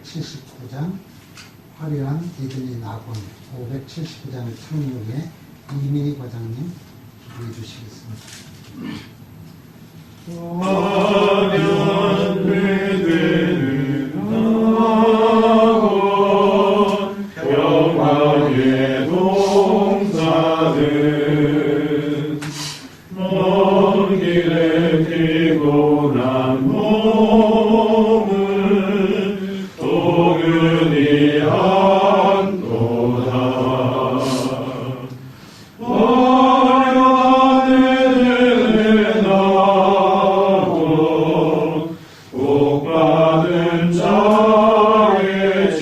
579장, 화려한 이든이 낙원 579장의 청룡에 이민희 과장님 기도해 주시겠습니다. 화려한 이든이 낙원 평화의 동산은 먼 길에 피곤한 몸을 동윤히 안도다. 화려한 이든이 낙원 복받은 자의 집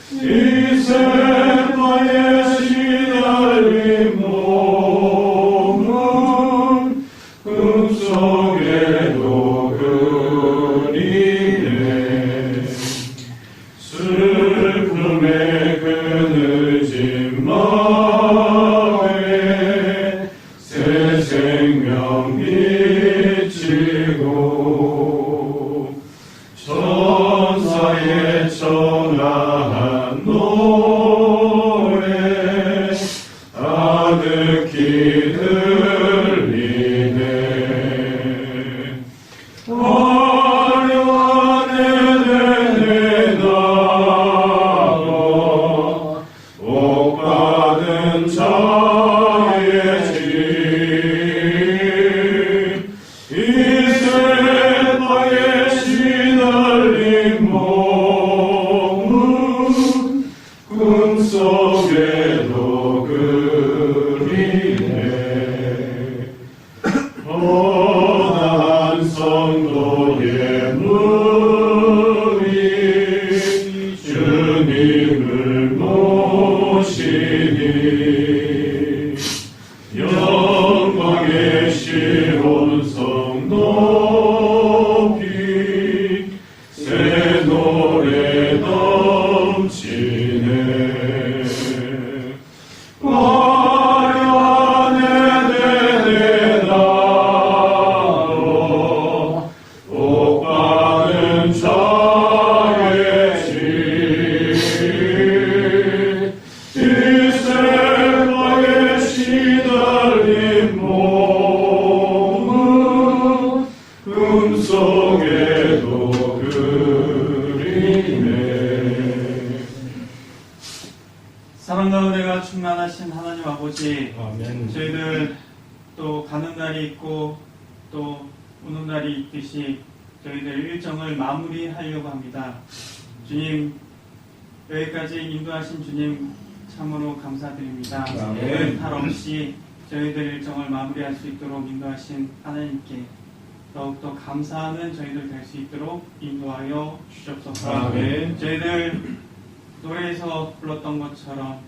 이 세파에 시달린 몸은 꿈속에도 그리네. 슬픔에 그늘진 마음에 새 생명 비치고 천사의 청아한 노래 아득히 들리네. 화려한 에덴의 나라 복받은 자의 집 이 세파에 시달린 몸은 꿈속에도 그리네. 허다한 성도의 눈이 주님을 모시니 영광의 시온성 높이 새 노래 넘치네. 화려한 에덴의 나라 복받은 자의 집 이 세파에 시달린 몸은 꿈속에도 그리네. 사랑과 은혜가 충만하신 하나님 아버지, 아멘. 저희들 또 가는 날이 있고 또 오는 날이 있듯이 저희들 일정을 마무리하려고 합니다. 주님, 여기까지 인도하신 주님 참으로 감사드립니다. 아멘. 탈 없이 저희들 일정을 마무리할 수 있도록 인도하신 하나님께 더욱더 감사하는 저희들 될 수 있도록 인도하여 주시옵소서. 아멘. 저희들 노래에서 불렀던 것처럼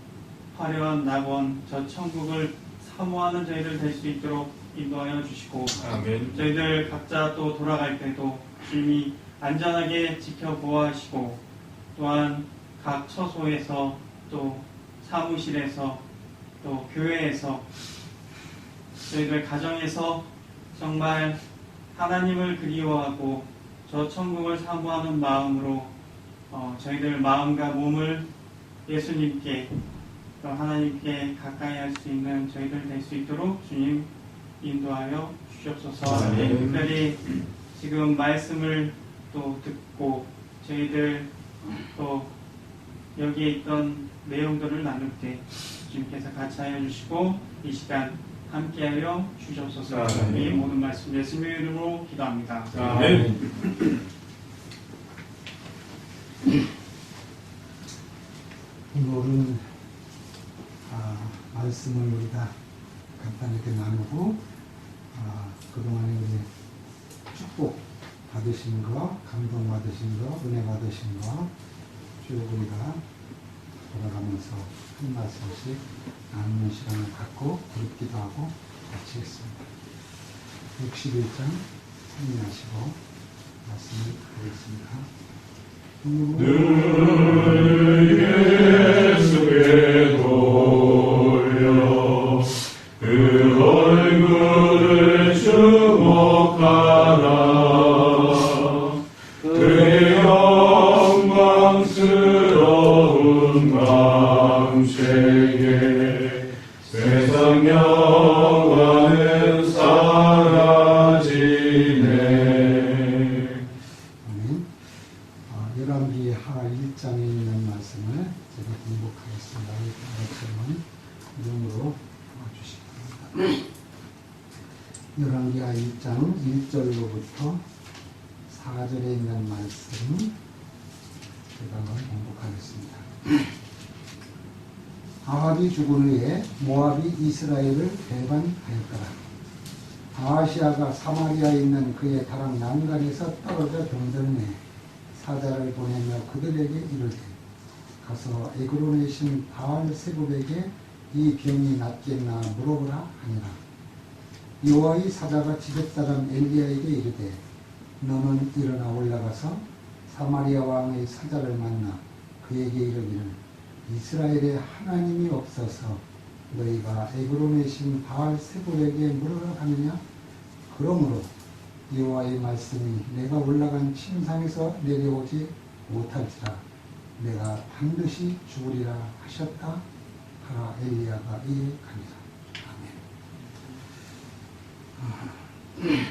화려한 낙원 저 천국을 사모하는 저희들 될 수 있도록 인도하여 주시고, 아멘. 저희들 각자 또 돌아갈 때도 주님이 안전하게 지켜보아하시고, 또한 각 처소에서 또 사무실에서 또 교회에서 저희들 가정에서 정말 하나님을 그리워하고 저 천국을 사모하는 마음으로 저희들 마음과 몸을 예수님께 또 하나님께 가까이 할 수 있는 저희들 될 수 있도록 주님 인도하여 주시옵소서. 아멘. 특별히 지금 말씀을 또 듣고 저희들 또 여기에 있던 내용들을 나눌 때 주님께서 같이 하여 주시고 이 시간 함께하여 주시옵소서. 아멘. 이 모든 말씀 예수님의 이름으로 기도합니다. 아멘. 오늘은 말씀을 우리가 간단하게 나누고 그동안에 우리 축복 받으신 거, 감동 받으신 거, 은혜 받으신 거 쭉 우리가 돌아가면서 한 말씀씩 나누는 시간을 갖고 그룹 기도하고 같이 했습니다. 61장 참여하시고 말씀을 하겠습니다. 늘 예수께 돌려 그 얼굴을 주목하라. 그 세상 영광은 사라지네. 아멘. 열왕기하 1장에 있는 말씀을 제가 공독하겠습니다. 여러분 눈으로 도와주시기 바랍니다. 열왕기하 1장 1절로부터 4절에 있는 말씀 제가 한번 공독하겠습니다. 아합이 죽은 후에 모압이 이스라엘을 배반하였더라. 아하시아가 사마리아에 있는 그의 다락 난간에서 떨어져 병들매 사자를 보내며 그들에게 이르되 가서 에그론의 신 바알세불에게 이 병이 낫겠나 물어보라 하니라. 여호와의 사자가 지렛사람 엘리야에게 이르되 너는 일어나 올라가서 사마리아 왕의 사자를 만나 그에게 이르기를 이스라엘에 하나님이 없어서 너희가 에그론의 신 바알세불에게 물으라 하느냐. 그러므로 여호와의 말씀이 내가 올라간 침상에서 내려오지 못할지라 내가 반드시 죽으리라 하셨다 하라. 엘리야가 이에 가니라. 아멘.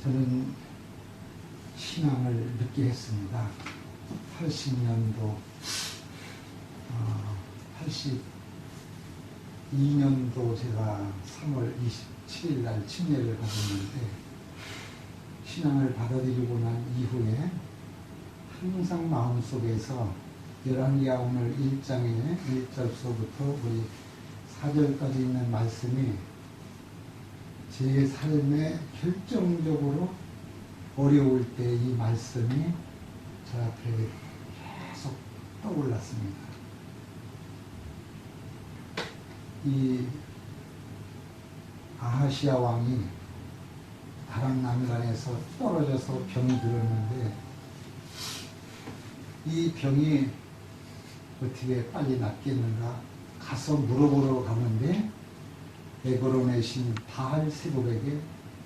저는 신앙을 늦게 했습니다. 80년도 82년도 제가 3월 27일 날 침례를 받았는데 신앙을 받아들이고 난 이후에 항상 마음속에서 열왕기하 오늘 1장의 1절서부터 우리 4절까지 있는 말씀이 제 삶에 결정적으로 어려울 때 이 말씀이 제 앞에 계속 떠올랐습니다. 이 아하시아 왕이 다락 난간에서 떨어져서 병이 들었는데 이 병이 어떻게 빨리 낫겠는가 가서 물어보러 가는데 에그론의 신 바알세불에게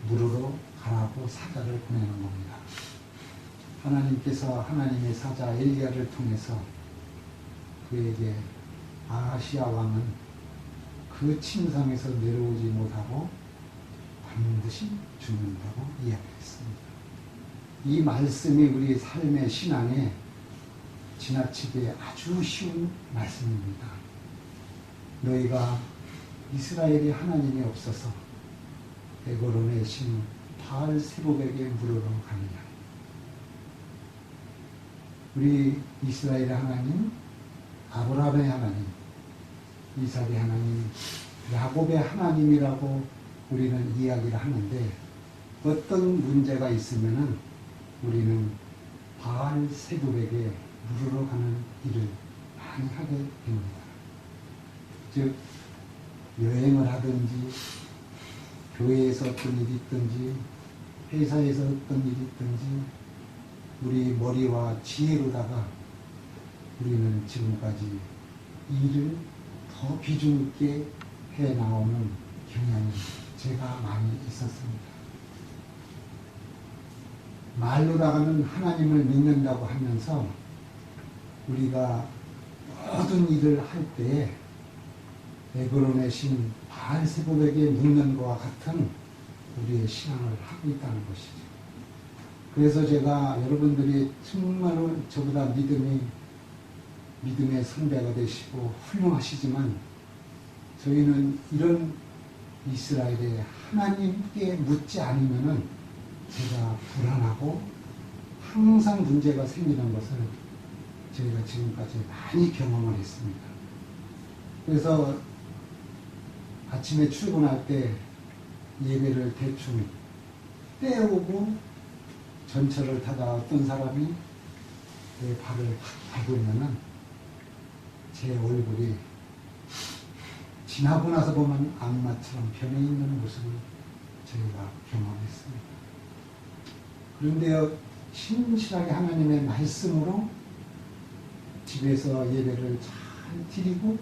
물으러 가라고 사자를 보내는 겁니다. 하나님께서 하나님의 사자 엘리야를 통해서 그에게 아하시아 왕은 그 침상에서 내려오지 못하고 반드시 죽는다고 이야기했습니다. 이 말씀이 우리 삶의 신앙에 지나치게 아주 쉬운 말씀입니다. 너희가 이스라엘이 하나님이 없어서 에그론의 신 바알세불에게 물으러 가느냐. 우리 이스라엘의 하나님, 아브라함의 하나님, 이삭의 하나님, 야곱의 하나님이라고 우리는 이야기를 하는데 어떤 문제가 있으면은 우리는 바알세불에게 물으러 가는 일을 많이 하게 됩니다. 즉 여행을 하든지 교회에서 어떤 일이 있든지 회사에서 어떤 일이 있든지 우리 머리와 지혜로다가 우리는 지금까지 일을 더 비중 있게 해 나오는 경향이 제가 많이 있었습니다. 말로다가는 하나님을 믿는다고 하면서 우리가 모든 일을 할 때에 에그론의 신 바알세불에게 묻는 것과 같은 우리의 신앙을 하고 있다는 것이죠. 그래서 제가 여러분들이 정말로 저보다 믿음의 선배가 되시고 훌륭하시지만 저희는 이런 이스라엘의 하나님께 묻지 않으면은 제가 불안하고 항상 문제가 생기는 것을 저희가 지금까지 많이 경험을 했습니다. 그래서 아침에 출근할 때 예배를 대충 때우고 전철을 타다 어떤 사람이 내 발을 확 밟고 있면은 제 얼굴이 지나고 나서 보면 악마처럼 변해 있는 모습을 저희가 경험했습니다. 그런데 신실하게 하나님의 말씀으로 집에서 예배를 잘 드리고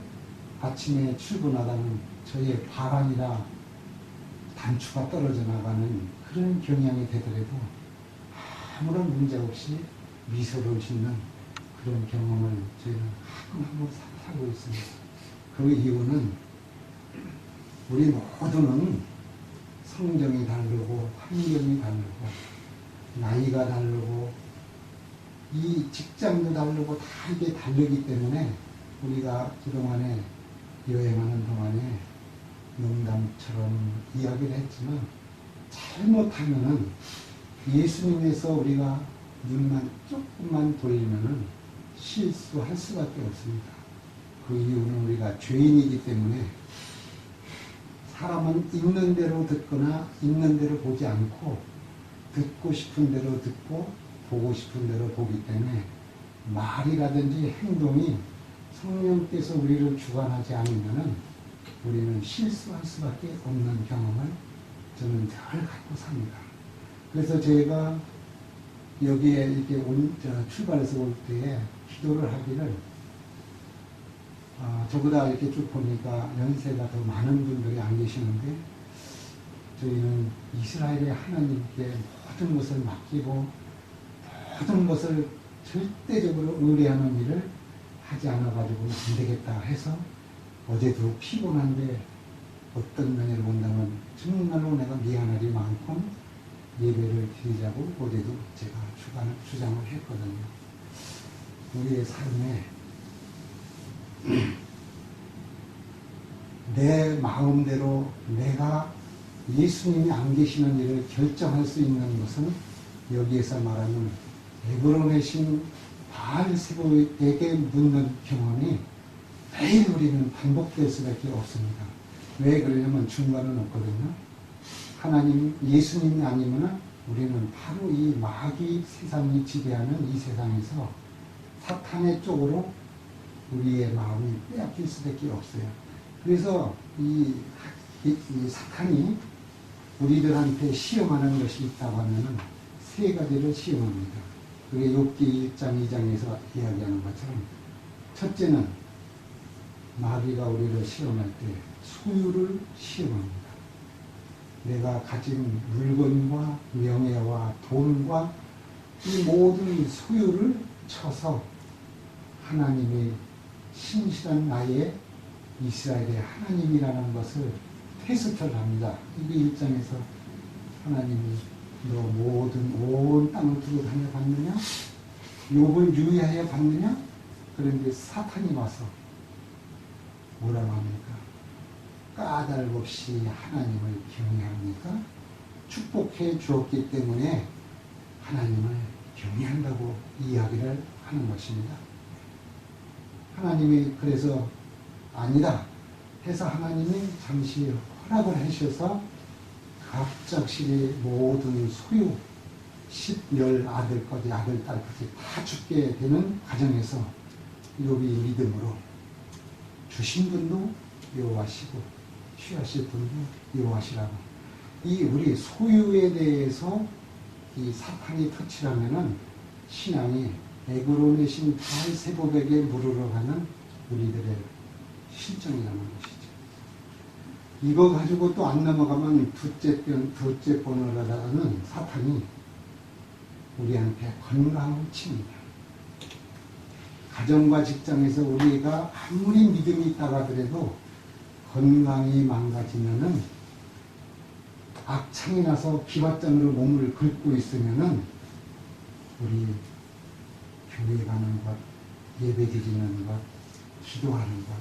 아침에 출근하다는 저의 바람이라 단추가 떨어져 나가는 그런 경향이 되더라도 아무런 문제 없이 미소를 짓는 그런 경험을 저희는 한번 살고 있습니다. 그 이유는 우리 모두는 성정이 다르고 환경이 다르고 나이가 다르고 이 직장도 다르고 다 이게 다르기 때문에 우리가 그동안에 여행하는 동안에 농담처럼 이야기를 했지만 잘못하면은 예수님에서 우리가 눈만 조금만 돌리면은 실수할 수밖에 없습니다. 그 이유는 우리가 죄인이기 때문에 사람은 있는 대로 듣거나 있는 대로 보지 않고 듣고 싶은 대로 듣고 보고 싶은 대로 보기 때문에 말이라든지 행동이 성령께서 우리를 주관하지 않으면은 우리는 실수할 수밖에 없는 경험을 저는 늘 갖고 삽니다. 그래서 제가 여기에 이렇게 출발해서 올 때에 기도를 하기를 저보다 이렇게 쭉 보니까 연세가 더 많은 분들이 안 계시는데 저희는 이스라엘의 하나님께 모든 것을 맡기고 모든 것을 절대적으로 의뢰하는 일을 하지 않아가지고 안 되겠다 해서 어제도 피곤한데 어떤 면을 본다면 정말로 내가 미안할 이 많고 예배를 드리자고 어제도 제가 주장을 했거든요. 우리의 삶에 내 마음대로 내가 예수님이 안 계시는 일을 결정할 수 있는 것은 여기에서 말하는 에브론의 신 바알세보에게 묻는 경험이 매일 우리는 반복될 수밖에 없습니다. 왜 그러냐면 중간은 없거든요. 하나님, 예수님이 아니면 우리는 바로 이 마귀 세상이 지배하는 이 세상에서 사탄의 쪽으로 우리의 마음이 빼앗길 수밖에 없어요. 그래서 이 사탄이 우리들한테 시험하는 것이 있다고 하면은 세 가지를 시험합니다. 그게 욥기 1장 2장에서 이야기하는 것처럼 첫째는 마귀가 우리를 시험할 때 소유를 시험합니다. 내가 가진 물건과 명예와 돈과 이 모든 소유를 쳐서 하나님의 신실한 나의 이스라엘의 하나님이라는 것을 테스트를 합니다. 이게 1장에서 하나님이 너 모든 온 땅을 두고 다녀봤느냐? 욥을 유의하여 봤느냐? 그런데 사탄이 와서 뭐라고 합니까? 까닭 없이 하나님을 경외합니까? 축복해 주었기 때문에 하나님을 경외한다고 이야기를 하는 것입니다. 하나님이 그래서 아니다 해서 하나님이 잠시 허락을 하셔서 갑작스레 모든 소유 10열 아들까지 아들 딸까지 다 죽게 되는 과정에서 욥이 믿음으로 주신 분도 여호와시고 취하실 분도 여호와시라고 이 우리 소유에 대해서 이 사탄이 터치라면은 신앙이 에그론의 신 바알세복에게 물으러 가는 우리들의 실정이라는 것이죠. 이거 가지고 또 안 넘어가면 둘째 번호라는 사탄이 우리한테 건강을 칩니다. 가정과 직장에서 우리가 아무리 믿음이 있다고 하더라도 건강이 망가지면은 악창이 나서 기왓장으로 몸을 긁고 있으면은 우리 교회 가는 것, 예배 드리는 것, 기도하는 것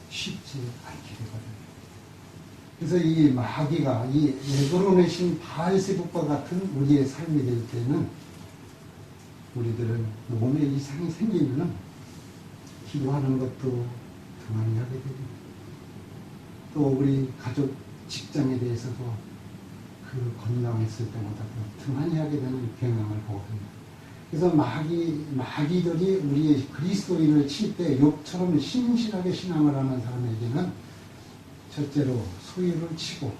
쉽지 않게 되거든요. 그래서 이 마귀가 이 에그론의 신 바알세복과 같은 우리의 삶이 될 때는 우리들은 몸에 이상이 생기면은 기도하는 것도 등한히 하게 되고 또 우리 가족 직장에 대해서도 그 건강했을 때보다도 등한히 하게 되는 경향을 보거든요. 그래서 마귀들이 우리의 그리스도인을 칠 때 욥처럼 신실하게 신앙을 하는 사람에게는 첫째로 소유를 치고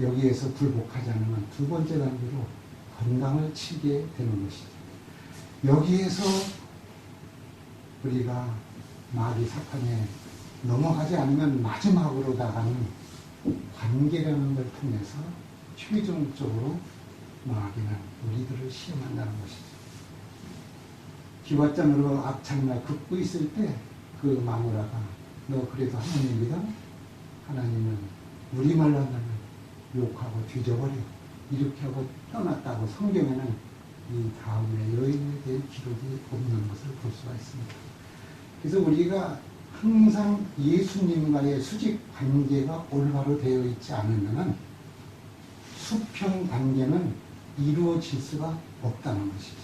여기에서 굴복하지 않으면 두 번째 단계로 건강을 치게 되는 것이죠. 여기에서 우리가 마귀 사탄에 넘어가지 않으면 마지막으로 나가는 관계라는 걸 통해서 최종적으로 마귀는 우리들을 시험한다는 것이죠. 기왓장으로 악창나 긋고 있을 때 그 마누라가 너 그래도 하나님 믿어? 하나님은 우리말로 하면 욕하고 뒤져버려. 이렇게 하고 떠났다고 성경에는 이 다음에 여인에 대한 기록이 없는 것을 볼 수가 있습니다. 그래서 우리가 항상 예수님과의 수직 관계가 올바로 되어 있지 않으면 수평 관계는 이루어질 수가 없다는 것이죠.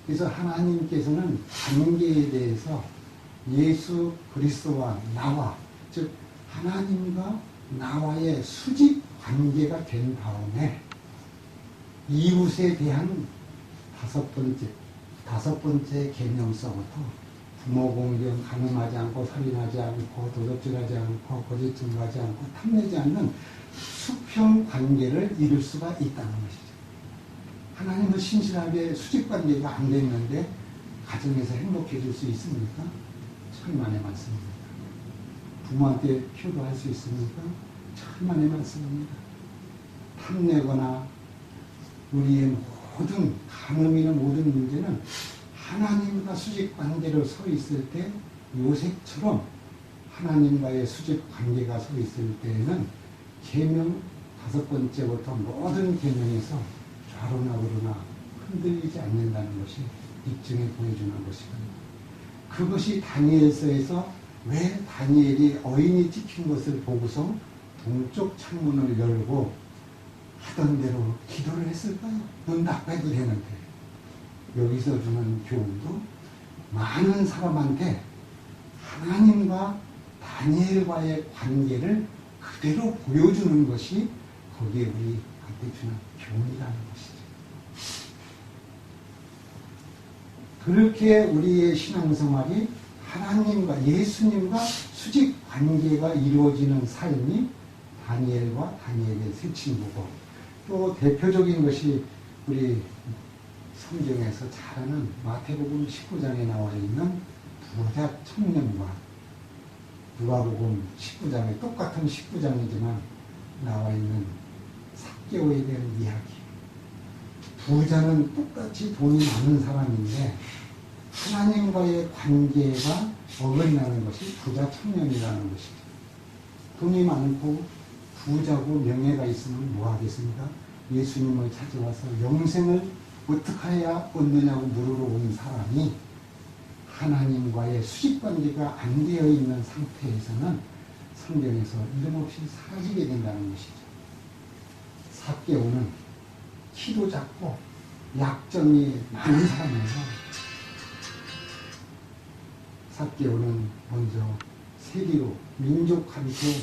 그래서 하나님께서는 관계에 대해서 예수 그리스도와 나와, 즉 하나님과 나와의 수직 관계가 된 다음에 이웃에 대한 다섯 번째 계명서부터 부모 공경, 간음하지 않고 살인하지 않고 도둑질하지 않고 거짓 증거하지 않고 탐내지 않는 수평 관계를 이룰 수가 있다는 것이죠. 하나님은 신실하게 수직 관계가 안 됐는데 가정에서 행복해질 수 있습니까? 천만의 말씀입니다. 부모한테 효도할 수 있습니까? 천만의 말씀입니다. 탐내거나 우리의 모든 간음이나 모든 문제는 하나님과 수직 관계로 서 있을 때 요셉처럼 하나님과의 수직 관계가 서 있을 때에는 계명 5번째부터 모든 계명에서 좌로나 우로나 흔들리지 않는다는 것이 입증해 보여주는 것이거든요. 그것이 다니엘서에서 왜 다니엘이 어인이 찍힌 것을 보고서 동쪽 창문을 열고 하던 대로 기도를 했을까요? 넌 나빠도 되는데. 여기서 주는 교훈도 많은 사람한테 하나님과 다니엘과의 관계를 그대로 보여주는 것이 거기에 우리한테 주는 교훈이라는 것이죠. 그렇게 우리의 신앙생활이 하나님과 예수님과 수직 관계가 이루어지는 삶이 다니엘과 다니엘의 세 친구고, 또 대표적인 것이 우리 성경에서 잘 아는 마태복음 19장에 나와 있는 부자 청년과 누가복음 19장에 똑같은 19장이지만 나와 있는 삭개오에 대한 이야기. 부자는 똑같이 돈이 많은 사람인데 하나님과의 관계가 어긋나는 것이 부자 청년이라는 것이죠. 돈이 많고 부자고 명예가 있으면 뭐 하겠습니까? 예수님을 찾아와서 영생을 어떻게 해야 얻느냐고 물으러 온 사람이 하나님과의 수직관계가 안 되어 있는 상태에서는 성경에서 이름없이 사라지게 된다는 것이죠. 삭개오는 키도 작고 약점이 많은 사람이어서 삭개오는 먼저 세리로 민족한테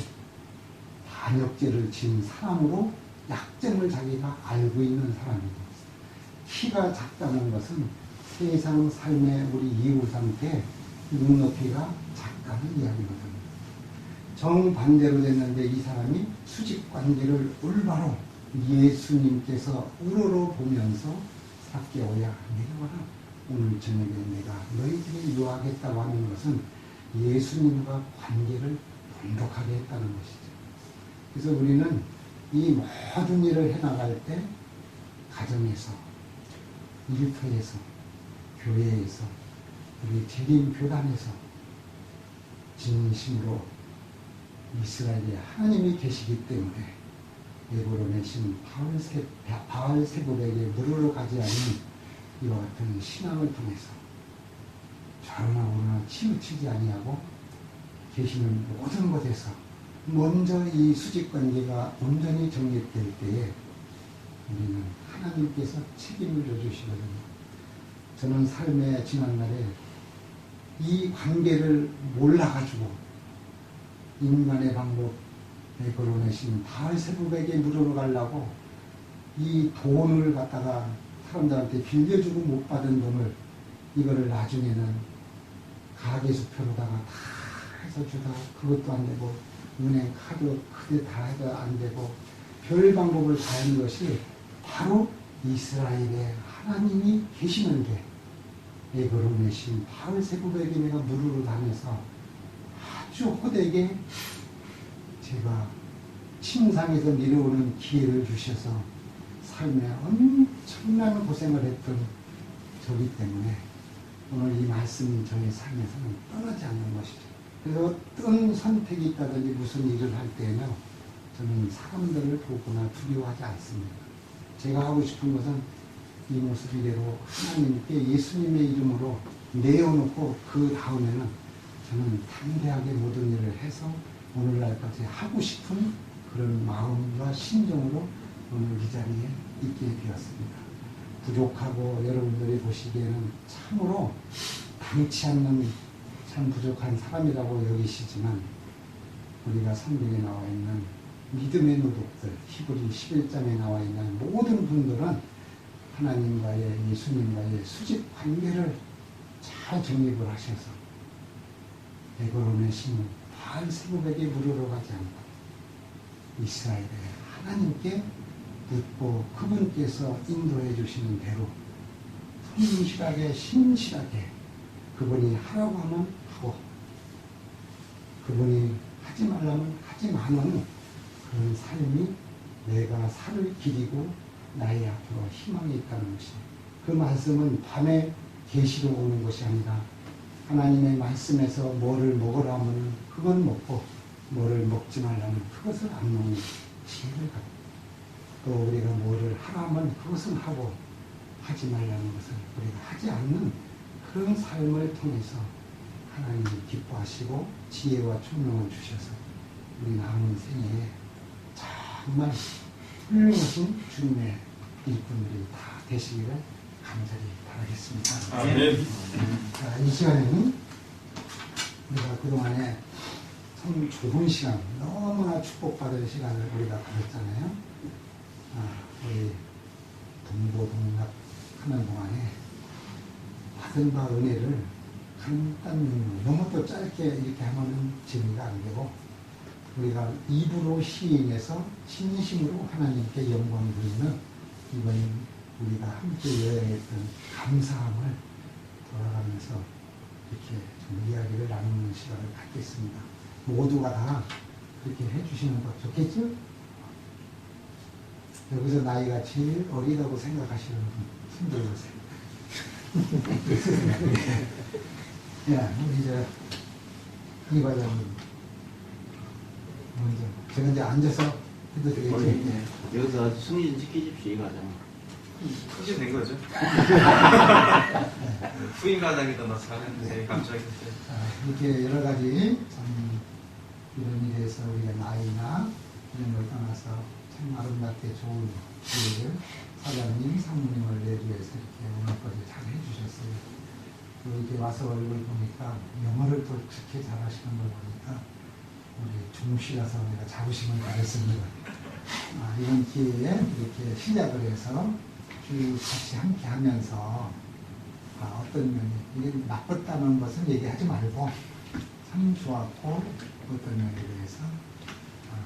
반역죄를 지은 사람으로 약점을 자기가 알고 있는 사람입니다. 키가 작다는 것은 세상 삶의 우리 이웃한테 눈높이가 작다는 이야기거든요. 정반대로 됐는데 이 사람이 수직관계를 올바로 예수님께서 우러러 보면서 삭개오야 내려와라. 오늘 저녁에 내가 너희들이 유하겠다고 하는 것은 예수님과 관계를 돈독하게 했다는 것이죠. 그래서 우리는 이 모든 일을 해나갈 때 가정에서, 일터에서, 교회에서, 우리 재림교단에서 진심으로 이스라엘에 하나님이 계시기 때문에 예고로 내신 바알세불에게 물으러 가지 않은 이와 같은 신앙을 통해서 좌우나 우로나 치우치지 아니하고 계시는 모든 곳에서 먼저 이 수직관계가 온전히 정립될 때에 우리는 하나님께서 책임을 져주시거든요. 저는 삶의 지난날에 이 관계를 몰라가지고 인간의 방법에 걸어내신 바알세불에게 물으러 가려고 이 돈을 갖다가 사람들한테 빌려주고 못 받은 돈을 이거를 나중에는 가계수표로다가 다 해서 주다 그것도 안 되고 은행 카드 그게 다 해도 안 되고 별 방법을 다 하는 것이 바로 이스라엘에 하나님이 계시는데 예고로 내신 바알세불에게 내가 물으러 다녀서 아주 호되게 제가 침상에서 내려오는 기회를 주셔서 삶에 엄청난 고생을 했던 저기 때문에 오늘 이 말씀이 저의 삶에서는 떠나지 않는 것이죠. 그래서 어떤 선택이 있다든지 무슨 일을 할 때에는 저는 사람들을 보거나 두려워하지 않습니다. 제가 하고 싶은 것은 이 모습 이대로 하나님께 예수님의 이름으로 내어놓고 그 다음에는 저는 담대하게 모든 일을 해서 오늘날까지 하고 싶은 그런 마음과 심정으로 오늘 이 자리에 있게 되었습니다. 부족하고 여러분들이 보시기에는 참으로 당치 않는 참 부족한 사람이라고 여기시지만 우리가 성경에 나와 있는 믿음의 노독들, 히브리 11장에 나와 있는 모든 분들은 하나님과의 예수님과의 수직 관계를 잘 정립을 하셔서 에고론의 신은 바알세붑에게 물으러 가지 않고 이스라엘의 하나님께 묻고 그분께서 인도해 주시는 대로 성실하게 신실하게 그분이 하라고 하면 하고 그분이 하지 말라면 하지 마는 그런 삶이 내가 살을 기리고 나의 앞으로 희망이 있다는 것이 그 말씀은 밤에 계시로 오는 것이 아니라 하나님의 말씀에서 뭐를 먹으라 하면 그건 먹고 뭐를 먹지 말라면 그것을 안 먹는 지혜를 갖고 또 우리가 뭐를 하라 하면 그것은 하고 하지 말라는 것을 우리가 하지 않는 그런 삶을 통해서 하나님이 기뻐하시고 지혜와 총명을 주셔서 우리 남은 생애에 정말 훌륭하신 주님의 일꾼들이 다 되시기를 간절히 바라겠습니다. 아멘. 자, 이 시간에는 우리가 그동안에 참 좋은 시간, 너무나 축복받은 시간을 우리가 가졌잖아요. 우리 동고동락 하는 동안에 받은 바 은혜를 간단히 너무 또 짧게 이렇게 하면은 재미가 안 되고 우리가 입으로 시인해서 진심으로 하나님께 영광 드리는 이번 우리가 함께 여행했던 감사함을 돌아가면서 이렇게 좀 이야기를 나누는 시간을 갖겠습니다. 모두가 다 그렇게 해주시는 거 좋겠죠? 여기서 나이가 제일 어리다고 생각하시는 분 힘들으세요. 야, 우리 이 과장님 먼저 제가 이제 앉아서 해도 되겠죠? 네. 여기서 승리 좀 지키십시오, 이 과장. 크게 된 거죠. 후임 과장이 더 나서는데 갑자기 이렇게 여러 가지 참 이런 일에서 우리가 나이나 이런 걸 떠나서 참 아름답게 좋은 기회를 사장님, 사모님을 내주해서 이렇게 오늘까지 잘 해주셨어요. 또 이렇게 와서 얼굴 보니까 영어를 또 그렇게 잘하시는 걸 보니까 우리 중시라서 내가 자부심을 가졌습니다. 이번 기회에 이렇게 시작을 해서 쭉 같이 함께 하면서 어떤 면이 이게 나빴다는 것을 얘기하지 말고 참 좋았고 어떤 면에 대해서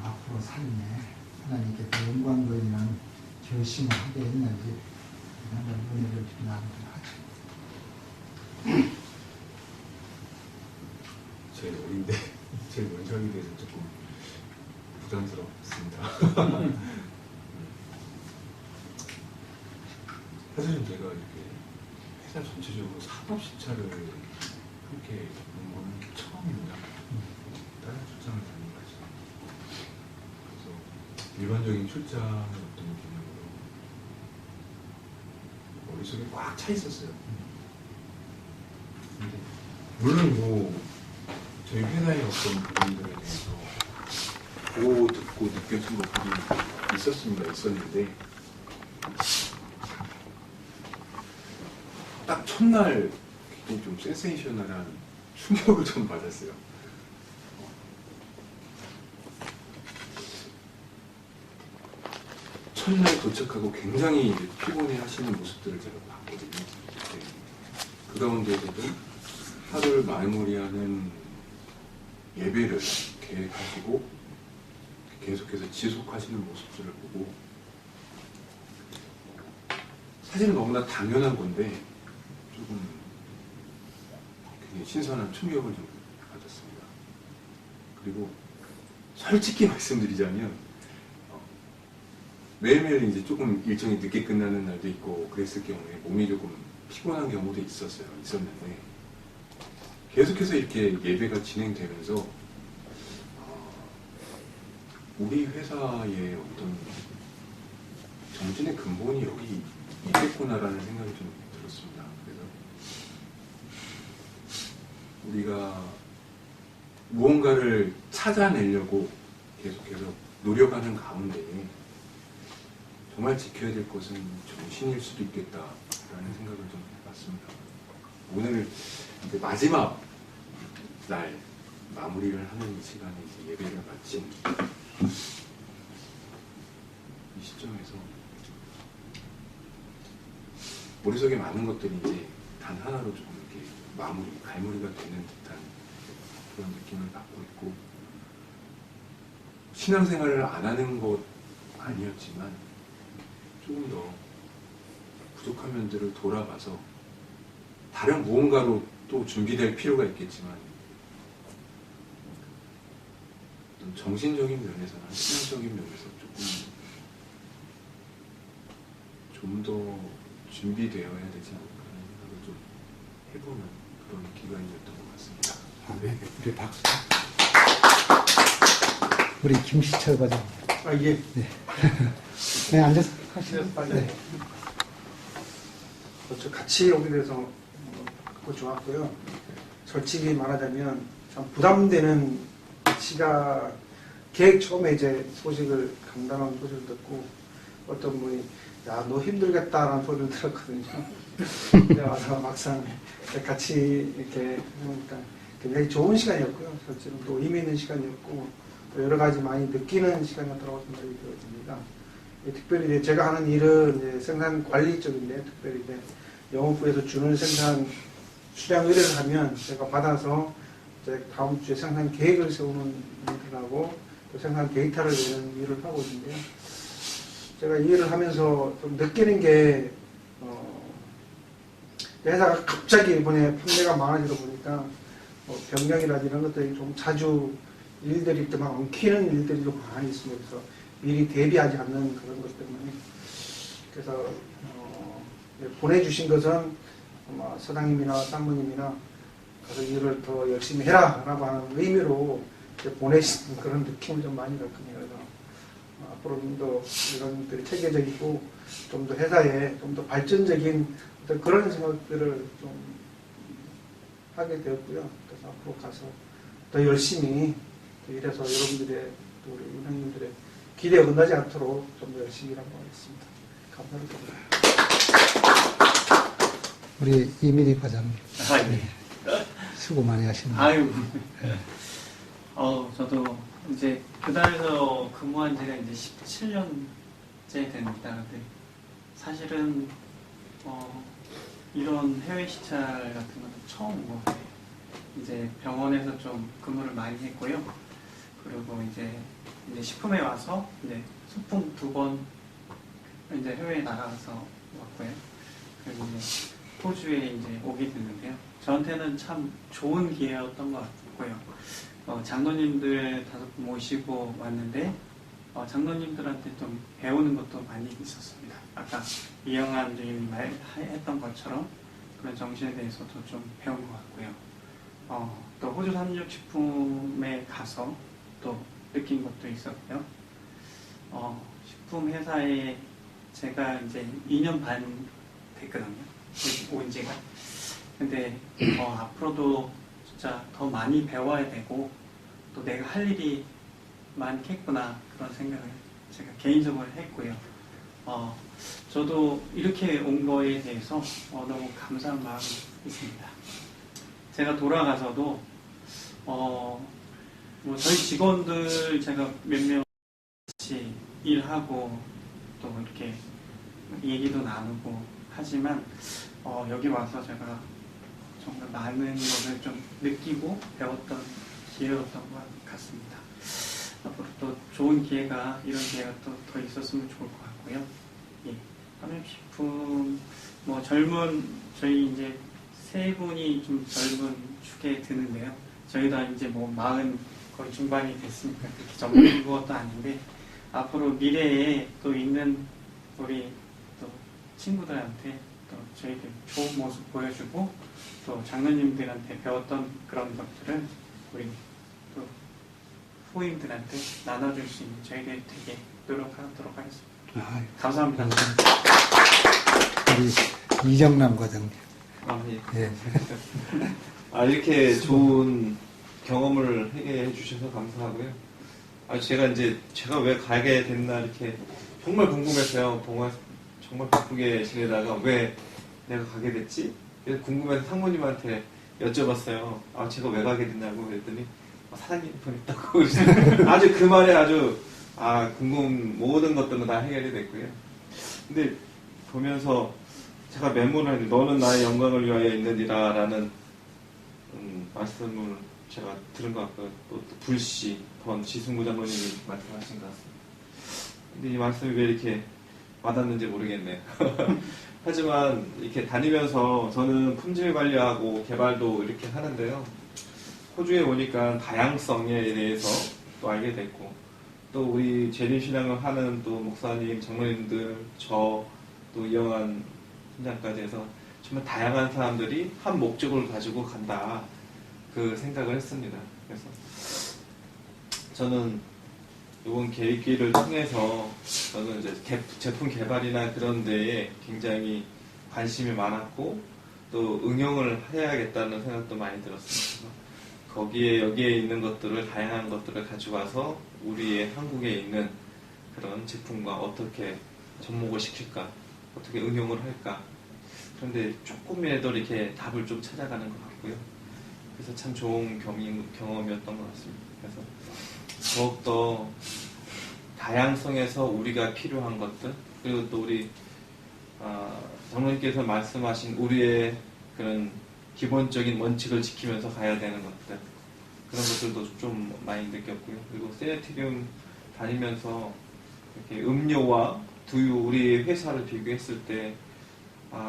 앞으로 삶에 하나님께 더 영광 돌리는 결심을 하게 했는지 한번 은혜를 좀 나누도록 하죠. 제일 어린데 제일 먼저 하게 돼서 조금 부담스럽습니다. 사실은 제가 이렇게 회사 전체적으로 사법시찰을 그렇게 겪는 거는 처음입니다. 다른 출장을 다니면서 그래서 일반적인 출장의 어떤 개념으로 머릿속에 꽉 차 있었어요. 근데 물론 뭐 저희 회사의 어떤 부분들에 대해서 보고 듣고 느껴진 것들이 있었는데 딱 첫날 굉장히 좀 센세이셔널한 충격을 좀 받았어요. 첫날 도착하고 굉장히 이제 피곤해 하시는 모습들을 제가 봤거든요. 네. 그 가운데서도 하루를 마무리하는 예배를 계획하시고 계속해서 지속하시는 모습들을 보고 사실은 너무나 당연한 건데 조금 굉장히 신선한 충격을 좀 받았습니다. 그리고 솔직히 말씀드리자면 매일매일 이제 조금 일정이 늦게 끝나는 날도 있고 그랬을 경우에 몸이 조금 피곤한 경우도 있었는데 계속해서 이렇게 예배가 진행되면서 우리 회사의 어떤 정신의 근본이 여기 있겠구나라는 생각이 좀 들었습니다. 그래서 우리가 무언가를 찾아내려고 계속해서 노력하는 가운데 정말 지켜야 될 것은 정신일 수도 있겠다라는 생각을 좀 해봤습니다. 오늘 이제 마지막 날 마무리를 하는 시간에 이제 예배를 마친 이 시점에서 머릿속에 많은 것들이 이제 단 하나로 좀 이렇게 갈무리가 되는 듯한 그런 느낌을 받고 있고, 신앙생활을 안 하는 것 아니었지만 조금 더 부족한 면들을 돌아봐서 다른 무언가로 또 준비될 필요가 있겠지만 정신적인 면에서나 신앙적인 면에서 좀 더 준비되어야 되지 않을까 하는 생각을 좀 해보는 그런 기간이었던 것 같습니다. 네, 우리 박수. 우리 김시철 과장. 예. 네. 네, 앉아서 하시죠. 네. 저 같이 오게 돼서 그거 좋았고요. 솔직히 말하자면 참 부담되는 계획 처음에 이제 소식을 간단한 소식을 듣고 어떤 분이 야, 너 힘들겠다라는 소리를 들었거든요. 근데 와서 막상 같이 이렇게 하니까 굉장히 좋은 시간이었고요. 실제로 또 의미 있는 시간이었고 또 여러 가지 많이 느끼는 시간이었다고 생각이 들었습니다. 특별히 이제 제가 하는 일은 이제 생산 관리 쪽인데, 특별히 이제 영업부에서 주는 생산 수량 의뢰를 하면 제가 받아서 이제 다음 주에 생산 계획을 세우는 일을 하고 또 생산 데이터를 내는 일을 하고 있는데요. 제가 이 일을 하면서 좀 느끼는 게 회사가 갑자기 이번에 판매가 많아지다 보니까 변경이라든지 이런 것들이 좀 자주 일들이 막 엉키는 일들이 좀 많이 있습니다. 그래서 미리 대비하지 않는 그런 것 때문에 그래서 보내주신 것은 아마 사장님이나 사모님이나 가서 일을 더 열심히 해라 라고 하는 의미로 보내신 그런 느낌을 좀 많이 받거든요. 그래서 앞으로 좀 더 이런 것들이 체계적이고 좀 더 회사에 좀 더 발전적인 어떤 그런 생각들을 좀 하게 되었고요. 그래서 앞으로 가서 더 열심히 일해서 여러분들의 또 우리 운영님들의 기대에 어긋나지 않도록 좀 더 열심히 일하고 하겠습니다. 감사합니다. 우리 이민희 과장님. 네. 수고 많이 하십니다. 아유. 저도 이제 교단에서 근무한 지가 이제 17년째 됩니다. 근데 사실은 이런 해외 시찰 같은 건 처음 온 것 같아요. 이제 병원에서 좀 근무를 많이 했고요. 그리고 이제 식품에 와서 이제 소풍 2번 이제 해외에 나가서 왔고요. 그리고 이제 호주에 이제 오게 됐는데요. 저한테는 참 좋은 기회였던 것 같고요. 장로님들 5분 모시고 왔는데 장로님들한테 좀 배우는 것도 많이 있었습니다. 아까 이영환 주임이 말했던 것처럼 그런 정신에 대해서도 좀 배운 것 같고요. 또 호주 삼육식품에 가서 또 느낀 것도 있었고요. 식품 회사에 제가 이제 2년 반 됐거든요. 온 지가. 근데 앞으로도 진짜 더 많이 배워야 되고 또 내가 할 일이 많겠구나 그런 생각을 제가 개인적으로 했고요. 저도 이렇게 온 거에 대해서 너무 감사한 마음이 있습니다. 제가 돌아가서도 뭐 저희 직원들 제가 몇몇 같이 일하고 또 이렇게 얘기도 나누고 하지만 여기 와서 제가 정말 많은 것을 좀 느끼고 배웠던 기회였던 것 같습니다. 앞으로 또 좋은 기회가, 이런 기회가 또 더 있었으면 좋을 것 같고요. 예. 삼육식품, 저희 이제 세 분이 좀 젊은 축에 드는데요. 저희도 이제 40 거의 중반이 됐으니까 그렇게 젊은 것도 아닌데, 앞으로 미래에 또 있는 우리 또 친구들한테 또 저희들 좋은 모습 보여주고 또 장로님들한테 배웠던 그런 것들을 우리 또 후임들한테 나눠줄 수 있는 저희들이 되게 노력하도록 하겠습니다. 아, 감사합니다. 우리 이정남 과장님. 아, 예. 예. 아, 이렇게 좋은 경험을 하게 해주셔서 감사하고요. 아, 제가 왜 가게 됐나 이렇게 정말 궁금했어요. 동화 정말 바쁘게 지내다가 왜 내가 가게 됐지? 그래서 궁금해서 상무님한테 여쭤봤어요. 아, 제가 왜 가게 됐냐고 그랬더니 사장님이 보냈다고 그러시더라고요. 아주 그 말에 아주 모든 것들은 다 해결이 됐고요. 근데 보면서 제가 메모를 했는데 너는 나의 영광을 위하여 있느니라 라는 말씀을 제가 들은 것 같고요. 또 불씨, 지승구 장로님이 말씀하신 것 같습니다. 근데 이 말씀이 왜 이렇게 와닿는지 모르겠네요. 하지만 이렇게 다니면서 저는 품질 관리하고 개발도 이렇게 하는데요. 호주에 오니까 다양성에 대해서 또 알게 됐고, 또 우리 재림신앙을 하는 또 목사님, 장로님들, 또 이영환 팀장까지 해서 정말 다양한 사람들이 한 목적을 가지고 간다. 그 생각을 했습니다. 그래서 저는 이번 계획기를 통해서 저는 이제 제품 개발이나 그런 데에 굉장히 관심이 많았고 또 응용을 해야겠다는 생각도 많이 들었습니다. 여기에 있는 것들을 다양한 것들을 가져와서 우리의 한국에 있는 그런 제품과 어떻게 접목을 시킬까, 어떻게 응용을 할까. 그런데 조금이라도 이렇게 답을 좀 찾아가는 것 같고요. 그래서 참 좋은 경험이었던 것 같습니다. 그래서 더욱더 다양성에서 우리가 필요한 것들, 그리고 또 우리 장로님께서 말씀하신 우리의 그런 기본적인 원칙을 지키면서 가야 되는 것들, 그런 것들도 좀 많이 느꼈고요. 그리고 세네티리움 다니면서 이렇게 음료와 두유, 우리 회사를 비교했을 때